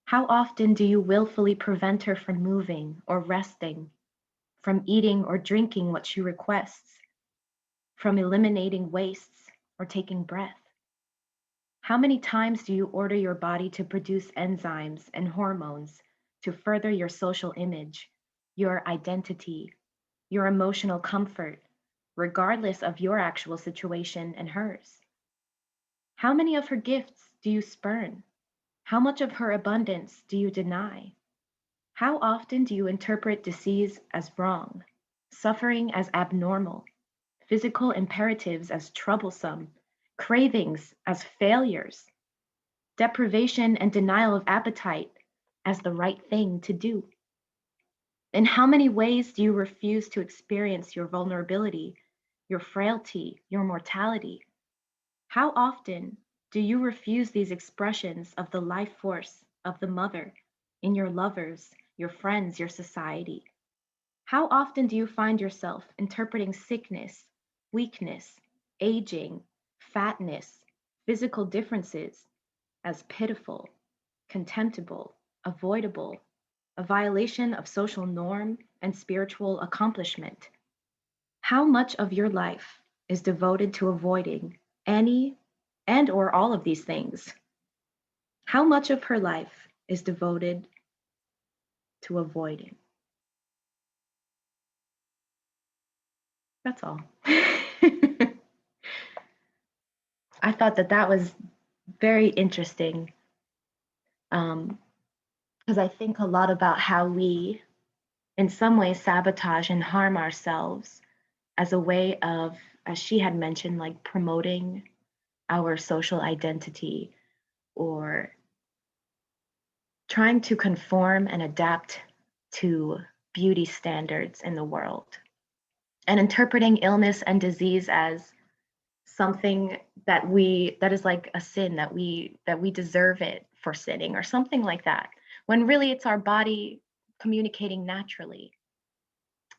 How often do you willfully prevent her from moving or resting, from eating or drinking what she requests, from eliminating wastes or taking breath? How many times do you order your body to produce enzymes and hormones to further your social image, your identity, your emotional comfort, regardless of your actual situation and hers? How many of her gifts do you spurn? How much of her abundance do you deny? How often do you interpret disease as wrong, suffering as abnormal, physical imperatives as troublesome, cravings as failures, deprivation and denial of appetite as the right thing to do? In how many ways do you refuse to experience your vulnerability, your frailty, your mortality? How often do you refuse these expressions of the life force of the mother in your lovers, your friends, your society? How often do you find yourself interpreting sickness, weakness, aging, fatness, physical differences as pitiful, contemptible, avoidable, a violation of social norm and spiritual accomplishment? How much of your life is devoted to avoiding any and or all of these things? How much of her life is devoted to avoiding? That's all. I thought that that was very interesting, because I think a lot about how we, in some ways, sabotage and harm ourselves as a way of, as she had mentioned, like promoting our social identity or trying to conform and adapt to beauty standards in the world, and interpreting illness and disease as something that is like a sin, that we deserve it for sinning or something like that, when really it's our body communicating naturally,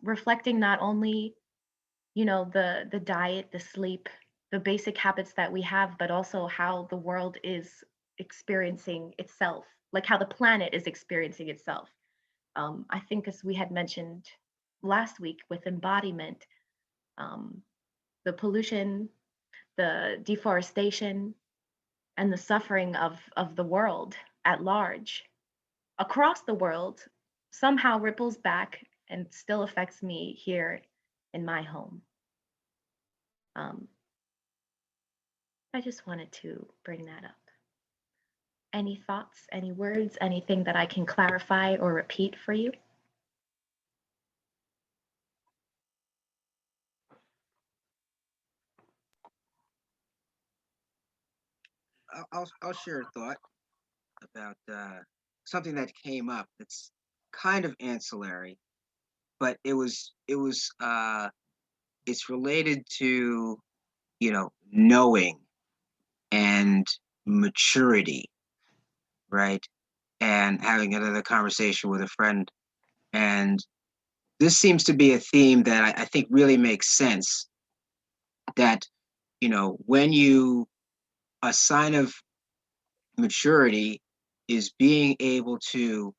reflecting not only, you know, the diet, the sleep, the basic habits that we have, but also how the world is experiencing itself, like how the planet is experiencing itself. I think, as we had mentioned last week with embodiment, the pollution, the deforestation, and the suffering of the world at large, across the world, somehow ripples back and still affects me here in my home. I just wanted to bring that up. Any thoughts, any words, anything that I can clarify or repeat for you?
I'll share a thought about something that came up that's kind of ancillary, but it's related to, knowing and maturity, right? And having another conversation with a friend. And this seems to be a theme that I think really makes sense, that, when a sign of maturity is being able to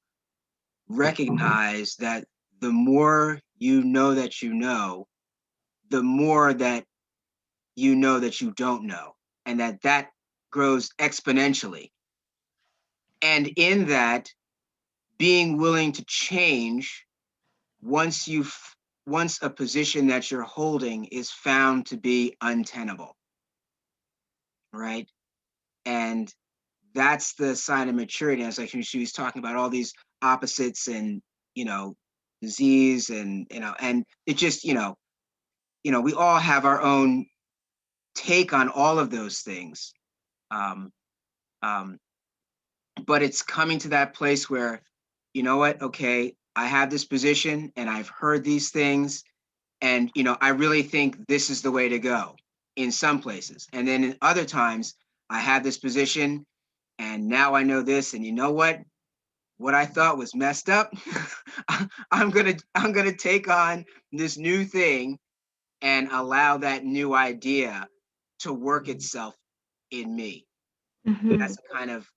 recognize that the more you know that you know, the more that you know that you don't know, and that grows exponentially. And in that, being willing to change once once a position that you're holding is found to be untenable, right? And that's the sign of maturity. As like she was talking about all these opposites and, disease and, and it just, we all have our own take on all of those things. Um, um, but it's coming to that place where, you know what, okay, I have this position and I've heard these things, and, I really think this is the way to go in some places. And then in other times, I have this position and now I know this, and you know what I thought was messed up, I'm gonna take on this new thing and allow that new idea to work itself in me.
Mhm.
That's a kind of,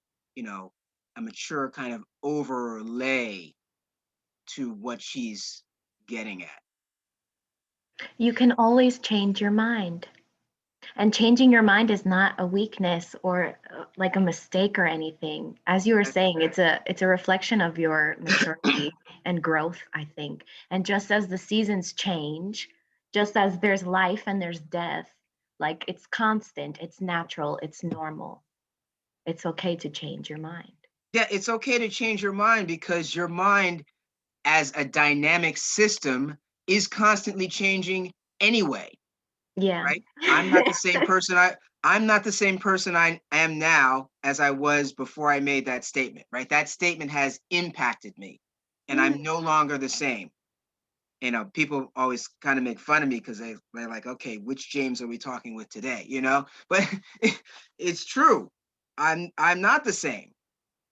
a mature kind of overlay to what she's getting at.
You can always change your mind. And changing your mind is not a weakness or like a mistake or anything. As you were saying, it's a reflection of your maturity and growth, I think. And just as the seasons change, just as there's life and there's death, like it's constant, it's natural, it's normal. It's okay to change your mind.
Yeah, it's okay to change your mind because your mind as a dynamic system is constantly changing anyway,
Yeah.
right? I'm not the same person I'm not the same person I am now as I was before I made that statement, right? That statement has impacted me and I'm no longer the same. You know, people always kind of make fun of me because they're like, okay, which James are we talking with today? You know, but it's true. I'm not the same,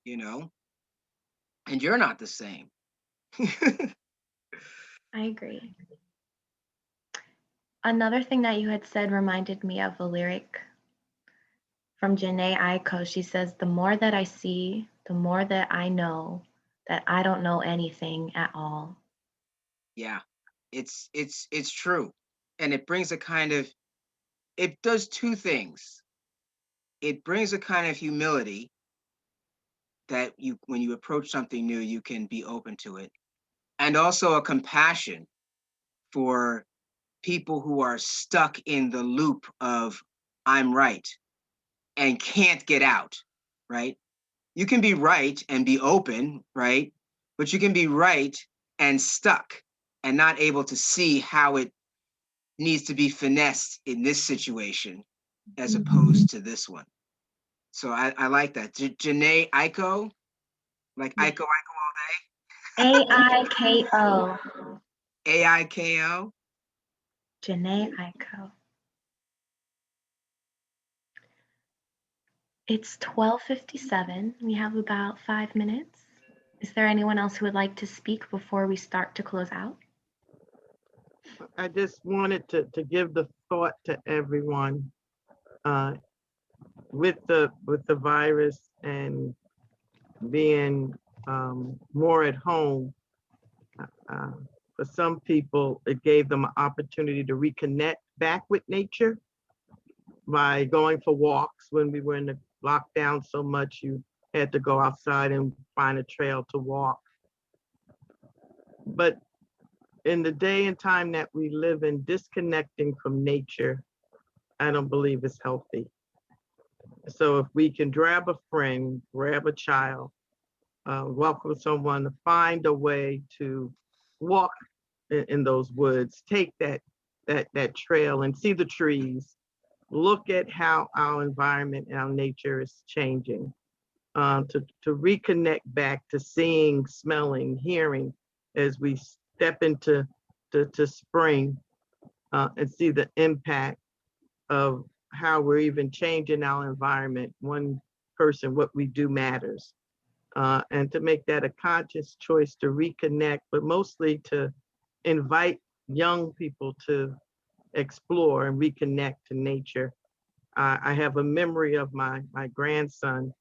you know, and you're not the same.
I agree. Another thing that you had said reminded me of a lyric from Janae Aiko. She says, "The more that I see, the more that I know that I don't know anything at all."
Yeah, it's true. And it brings a kind of it does two things. It brings a kind of humility that you when you approach something new, you can be open to it. And also a compassion for people who are stuck in the loop of I'm right and can't get out, right? You can be right and be open, right? But you can be right and stuck and not able to see how it needs to be finessed in this situation as opposed to this one. So I like that. Janae Aiko, like
Yeah.
Aiko all
AIKO.
day, AIKO.
Janae Aiko. It's 12:57. We have about 5 minutes. Is there anyone else who would like to speak before we start to close out?
I just wanted to give the thought to everyone uh, with the virus and being more at home. Uh, for some people, it gave them an opportunity to reconnect back with nature by going for walks. When we were in the lockdown so much, you had to go outside and find a trail to walk. But in the day and time that we live in, disconnecting from nature, I don't believe is healthy. So if we can grab a friend, grab a child, welcome someone to find a way to walk in those woods, take that trail and see the trees, look at how our environment and our nature is changing, to reconnect back to seeing, smelling, hearing as we step into to spring, and see the impact of how we're even changing our environment. One person, what we do matters. And to make that a conscious choice to reconnect, but mostly to invite young people to explore and reconnect to nature. I have a memory of my grandson.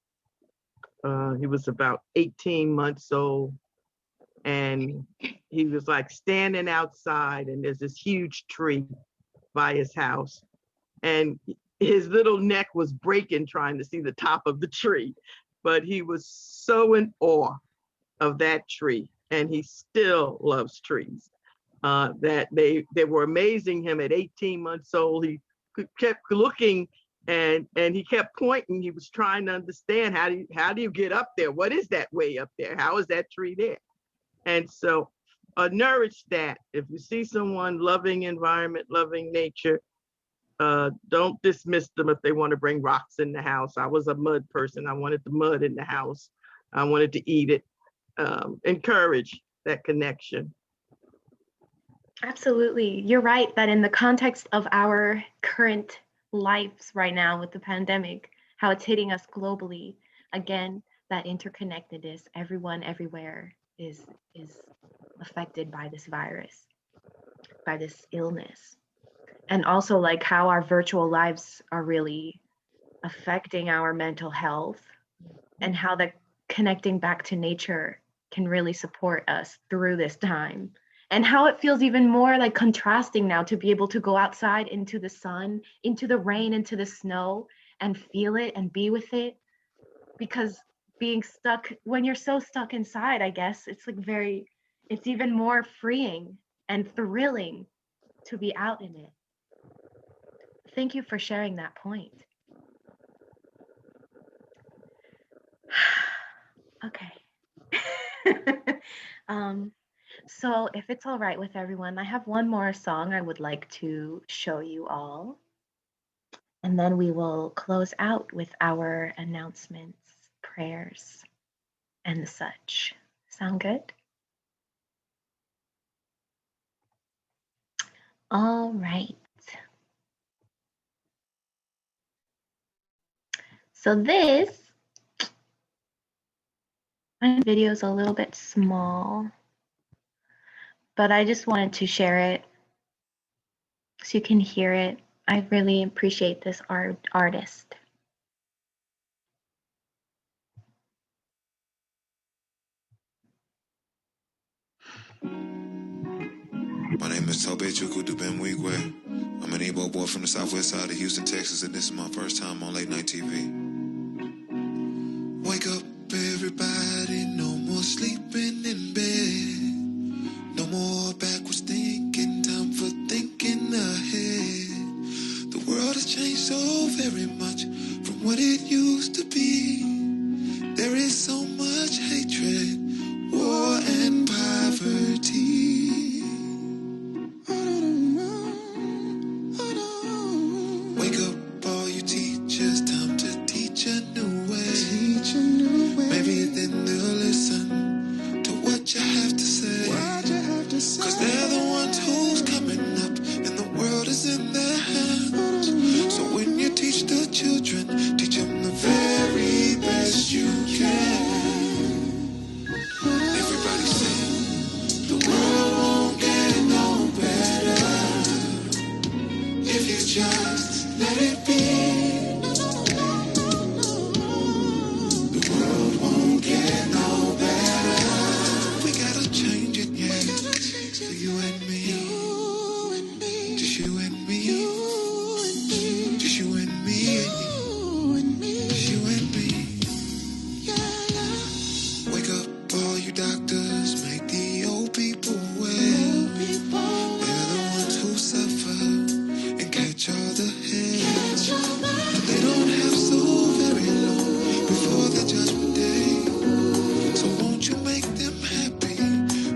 He was about 18 months old, and he was like standing outside, and there's this huge tree by his house, and his little neck was breaking trying to see the top of the tree, but he was so in awe of that tree, and he still loves trees. That they were amazing him at 18 months old. He kept looking, and he kept pointing. He was trying to understand how do you get up there? What is that way up there? How is that tree there? And so nourish that. If you see someone loving environment, loving nature, don't dismiss them if they want to bring rocks in the house. I was a mud person. I wanted the mud in the house. I wanted to eat it. Encourage that connection.
Absolutely. You're right that in the context of our current lives right now with the pandemic, how it's hitting us globally, again, that interconnectedness, everyone everywhere is affected by this virus, by this illness. And also like how our virtual lives are really affecting our mental health and how the connecting back to nature can really support us through this time and how it feels even more like contrasting now to be able to go outside into the sun, into the rain, into the snow, and feel it and be with it. Because being stuck, when you're so stuck inside, I guess it's like it's even more freeing and thrilling to be out in it. Thank you for sharing that point. Okay. So if it's all right with everyone, I have one more song I would like to show you all. And then we will close out with our announcements, prayers, and the such. Sound good? All right. So my video is a little bit small, but I just wanted to share it so you can hear it. I really appreciate this artist.
My name is Tobe Chukwudubemwigwe. I'm an Igbo boy from the southwest side of Houston, Texas, and this is my first time on late night TV. Wake up, everybody, no more sleeping in bed. No more backwards thinking, time for thinking ahead. The world has changed so very much from what it used to be. There is so much hatred, war, and poverty. Wake up, all you teachers, time to teach a new way. Maybe then they'll listen to what you have to say. Cause they're the ones who's coming up, and the world is in their hands. So when you teach the children, teach them the very best you can. Everybody sing, the world won't get no better if you just let it be. The world won't get no better. We gotta change it, yeah. For you and me. Just you and me. Just you and me. Just you and me. Wake up, all you doctors, make the old people well. They're the ones who suffer and catch all the hell. They don't have so very long before the judgment day. So won't you make them happy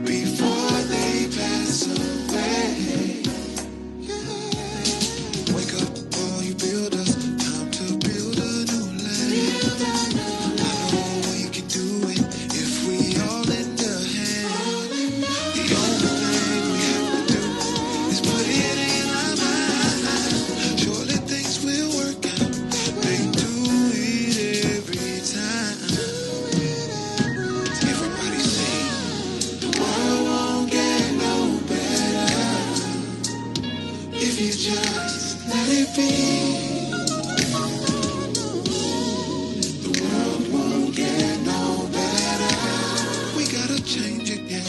before they pass away? Wake up, all you builders, time to build a new land. I know we can do it if we all lend a hand. The only thing we have to do is put it in our mind. Surely things will work out. They do it every time. Everybody sing, the world won't get no better if you just let it be. The world won't get no better. We gotta change it, yeah.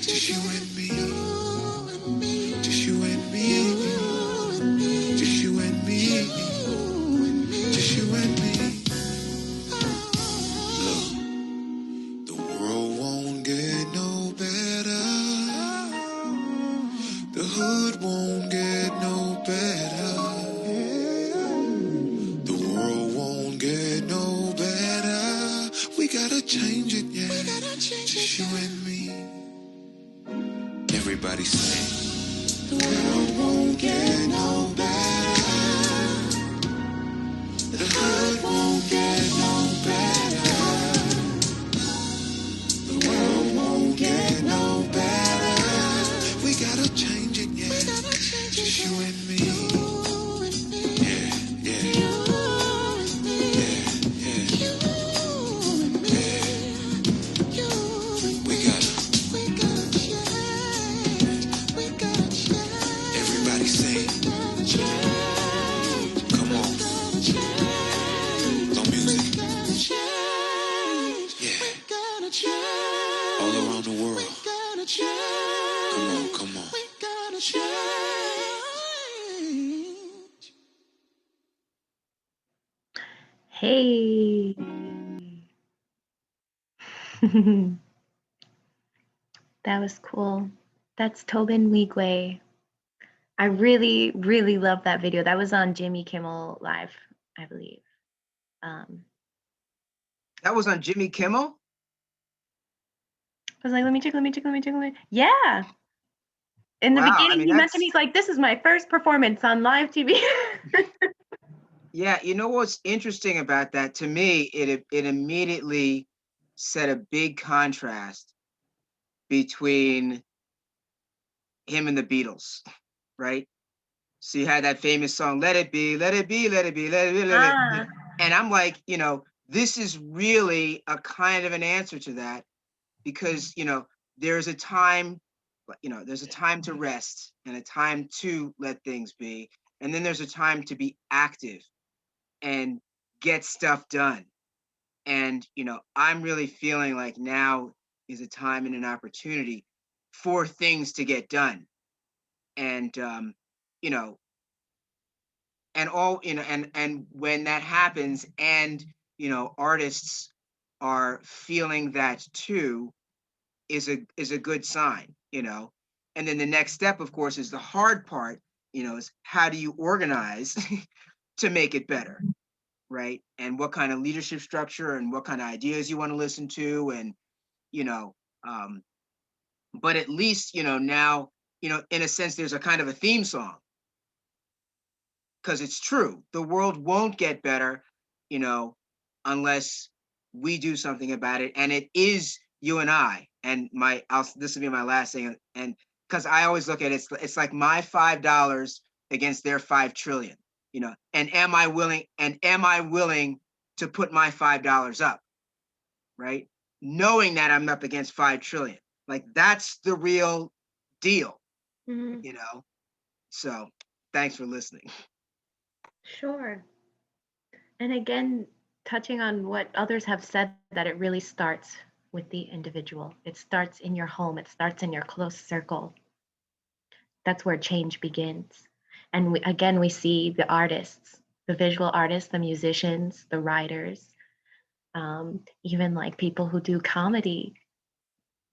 Just you and me. Just you and me. Just you and me. Just you and me. Look, the world won't get no better. The hood won't get no better. The world won't get no better. We gotta change it, yeah. Just you and me. Everybody sing. The world won't get no better. The hood won't get no better. The world won't get no better. We gotta change it, yeah. Just you and me. Yeah, yeah. Yeah, yeah. We gotta. Everybody sing. Come on. No music. Yeah. All around the world. Come on, come on.
We gotta change.
Hey. That was cool. That's Tobin Wigwe. I really, really love that video. That was on Jimmy Kimmel Live, I believe.
That was on Jimmy Kimmel?
I was like, let me check. Yeah. In the
Wow, I
beginning,
mean,
he mentioned,
that's-
he's like, this is my first performance on live TV.
Yeah, you know what's interesting about that? To me, it immediately set a big contrast between him and the Beatles, right? So you had that famous song, Let It Be, Let It Be, Let It Be, Let It Be, Let It Be.
Ah.
And I'm like, this is really a kind of an answer to that because, there's a time, there's a time to rest and a time to let things be. And then there's a time to be active and get stuff done. And, I'm really feeling like now is a time and an opportunity for things to get done. And, you know, and all, and when that happens and, artists are feeling that too is a good sign, And then the next step, of course, is the hard part, is how do you organize to make it better? Right? And what kind of leadership structure and what kind of ideas you want to listen to, and you know, but at least now in a sense there's a kind of a theme song because it's true the world won't get better, unless we do something about it, and it is you and I. And this will be my last thing, and because I always look at it, it's like my $5 against their 5 trillion. And am I willing to put my $5 up, right? Knowing that I'm up against 5 trillion. Like that's the real deal,
Mhm.
So thanks for listening.
Sure. And again, touching on what others have said, that it really starts with the individual. It starts in your home, it starts in your close circle. That's where change begins. And we see the artists, the visual artists, the musicians, the writers, even like people who do comedy.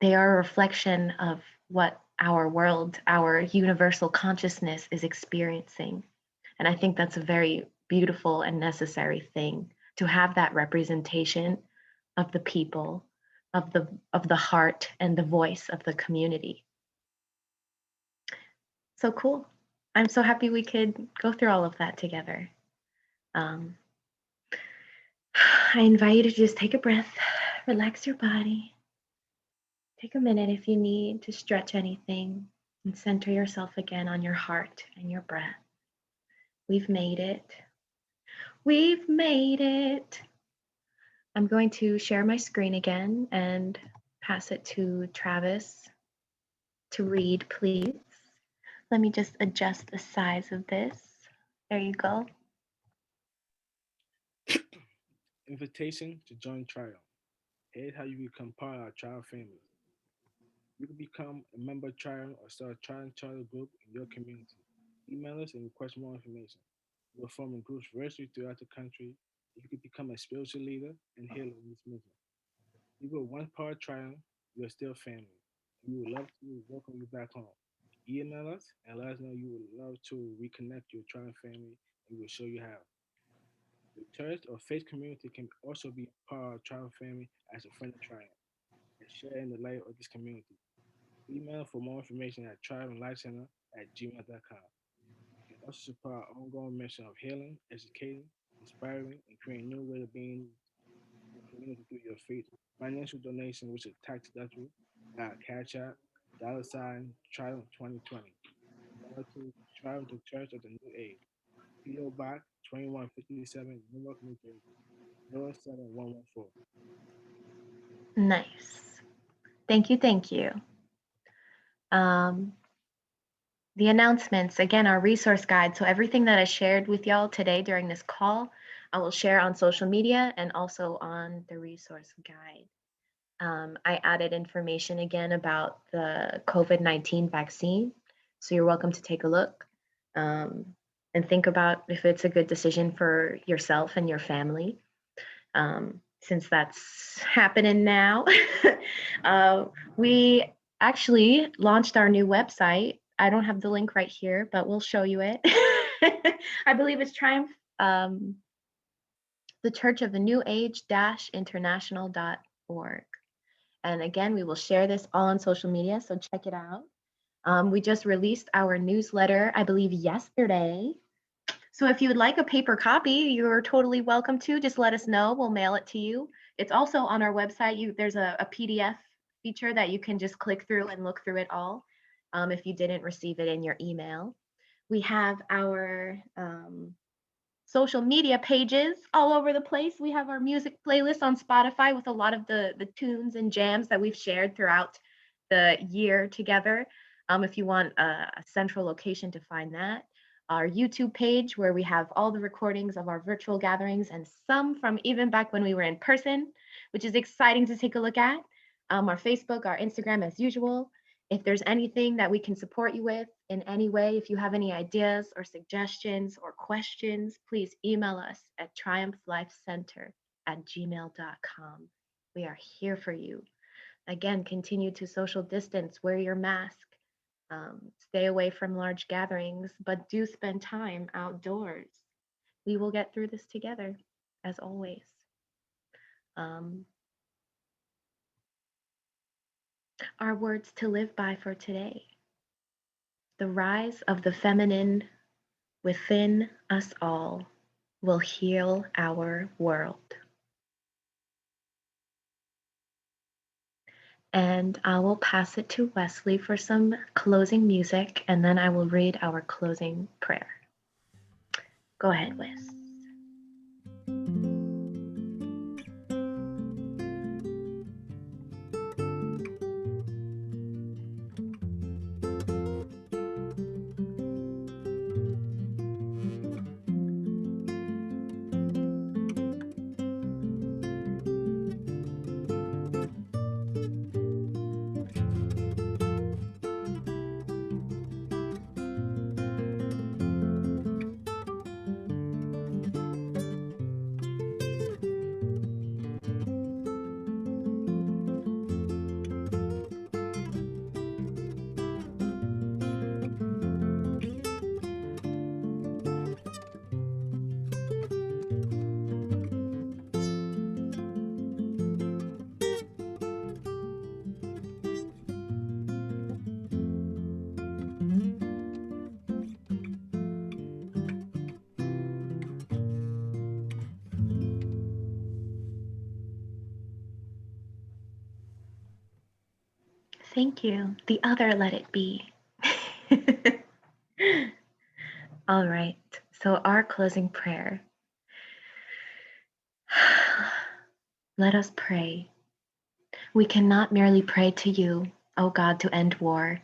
They are a reflection of what our world, our universal consciousness is experiencing. And I think that's a very beautiful and necessary thing, to have that representation of the people, of the heart and the voice of the community. So cool. I'm so happy we could go through all of that together. I invite you to just take a breath, relax your body. Take a minute if you need to stretch anything and center yourself again on your heart and your breath. We've made it. We've made it. I'm going to share my screen again and pass it to Travis to read, please. Let me just adjust the size of this. There you go.
Invitation to join Triumph. Here's how you become part of our Triumph family. You can become a member of Triumph or start a Triumph charter group in your community. Email us and request more information. We're forming groups virtually throughout the country. You can become a spiritual leader and healer in this movement. You were once part of Triumph, you are still family. We would love to welcome you back home. Email us and let us know you would love to reconnect your Triumph family, and we'll show you how. The church or faith community can also be part of Triumph family as a friend of Triumph and share in the light of this community. Email for more information at triumphlifecenter@gmail.com. You can also support our ongoing mission of healing, educating, inspiring, and creating new ways of being in the community through your faith. Financial donation, which is tax deductible, at Cash App, $, Triumph 2020. Dollar to Triumph to Church of the New Age. P.O. Box 2157, Newark, New Jersey, 07114.
Nice. Thank you. Thank you. The announcements, again, our resource guide. So everything that I shared with y'all today during this call, I will share on social media and also on the resource guide. I added information again about the COVID-19 vaccine. So you're welcome to take a look and think about if it's a good decision for yourself and your family. Since that's happening now, we actually launched our new website. I don't have the link right here, but we'll show you it. I believe it's Triumph, the Church of the New Age-international.org. And again, we will share this all on social media, so check it out. We just released our newsletter, I believe yesterday. So if you would like a paper copy, you're totally welcome to. Just let us know. We'll mail it to you. It's also on our website. There's a PDF feature that you can just click through and look through it all if you didn't receive it in your email. We have our social media pages all over the place. We have our music playlist on Spotify with a lot of the tunes and jams that we've shared throughout the year together. If you want a central location to find that. Our YouTube page where we have all the recordings of our virtual gatherings and some from even back when we were in person, which is exciting to take a look at. Our Facebook, our Instagram as usual. If there's anything that we can support you with in any way, if you have any ideas or suggestions or questions, please email us at triumphlifecenter@gmail.com. We are here for you. Again, continue to social distance, wear your mask, stay away from large gatherings, but do spend time outdoors. We will get through this together, as always. Our words to live by for today. The rise of the feminine within us all will heal our world. And I will pass it to Wesley for some closing music, and then I will read our closing prayer. Go ahead, Wes. Thank you. The other let it be. All right. So our closing prayer. Let us pray. We cannot merely pray to you, O God, to end war,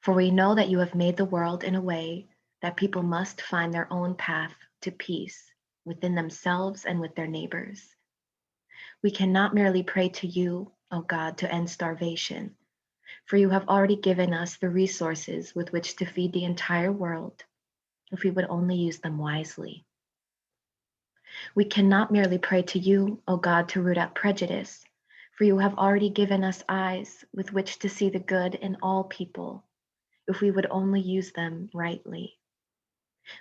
for we know that you have made the world in a way that people must find their own path to peace within themselves and with their neighbors. We cannot merely pray to you, O God, to end starvation, for you have already given us the resources with which to feed the entire world, if we would only use them wisely. We cannot merely pray to you, O God, to root out prejudice, for you have already given us eyes with which to see the good in all people, if we would only use them rightly.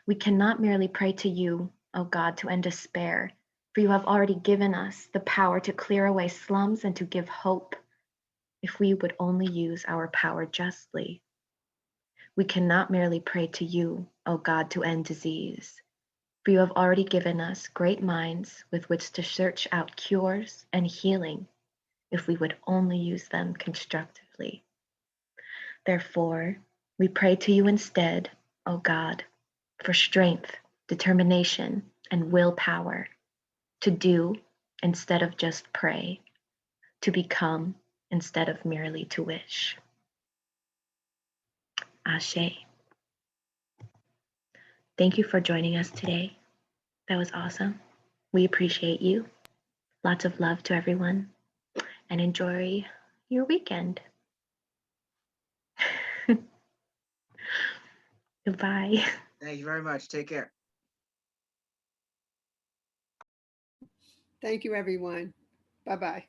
We cannot merely pray to you, O God, to end despair, for you have already given us the power to clear away slums and to give hope, if we would only use our power justly. We cannot merely pray to you, O God, to end disease, for you have already given us great minds with which to search out cures and healing, if we would only use them constructively. Therefore, we pray to you instead, O God, for strength, determination, and willpower to do instead of just pray, to become instead of merely to wish. Ashe. Thank you for joining us today. That was awesome. We appreciate you. Lots of love to everyone. and enjoy your weekend. Goodbye.
Thank you very much. Take care.
Thank you, everyone. Bye-bye.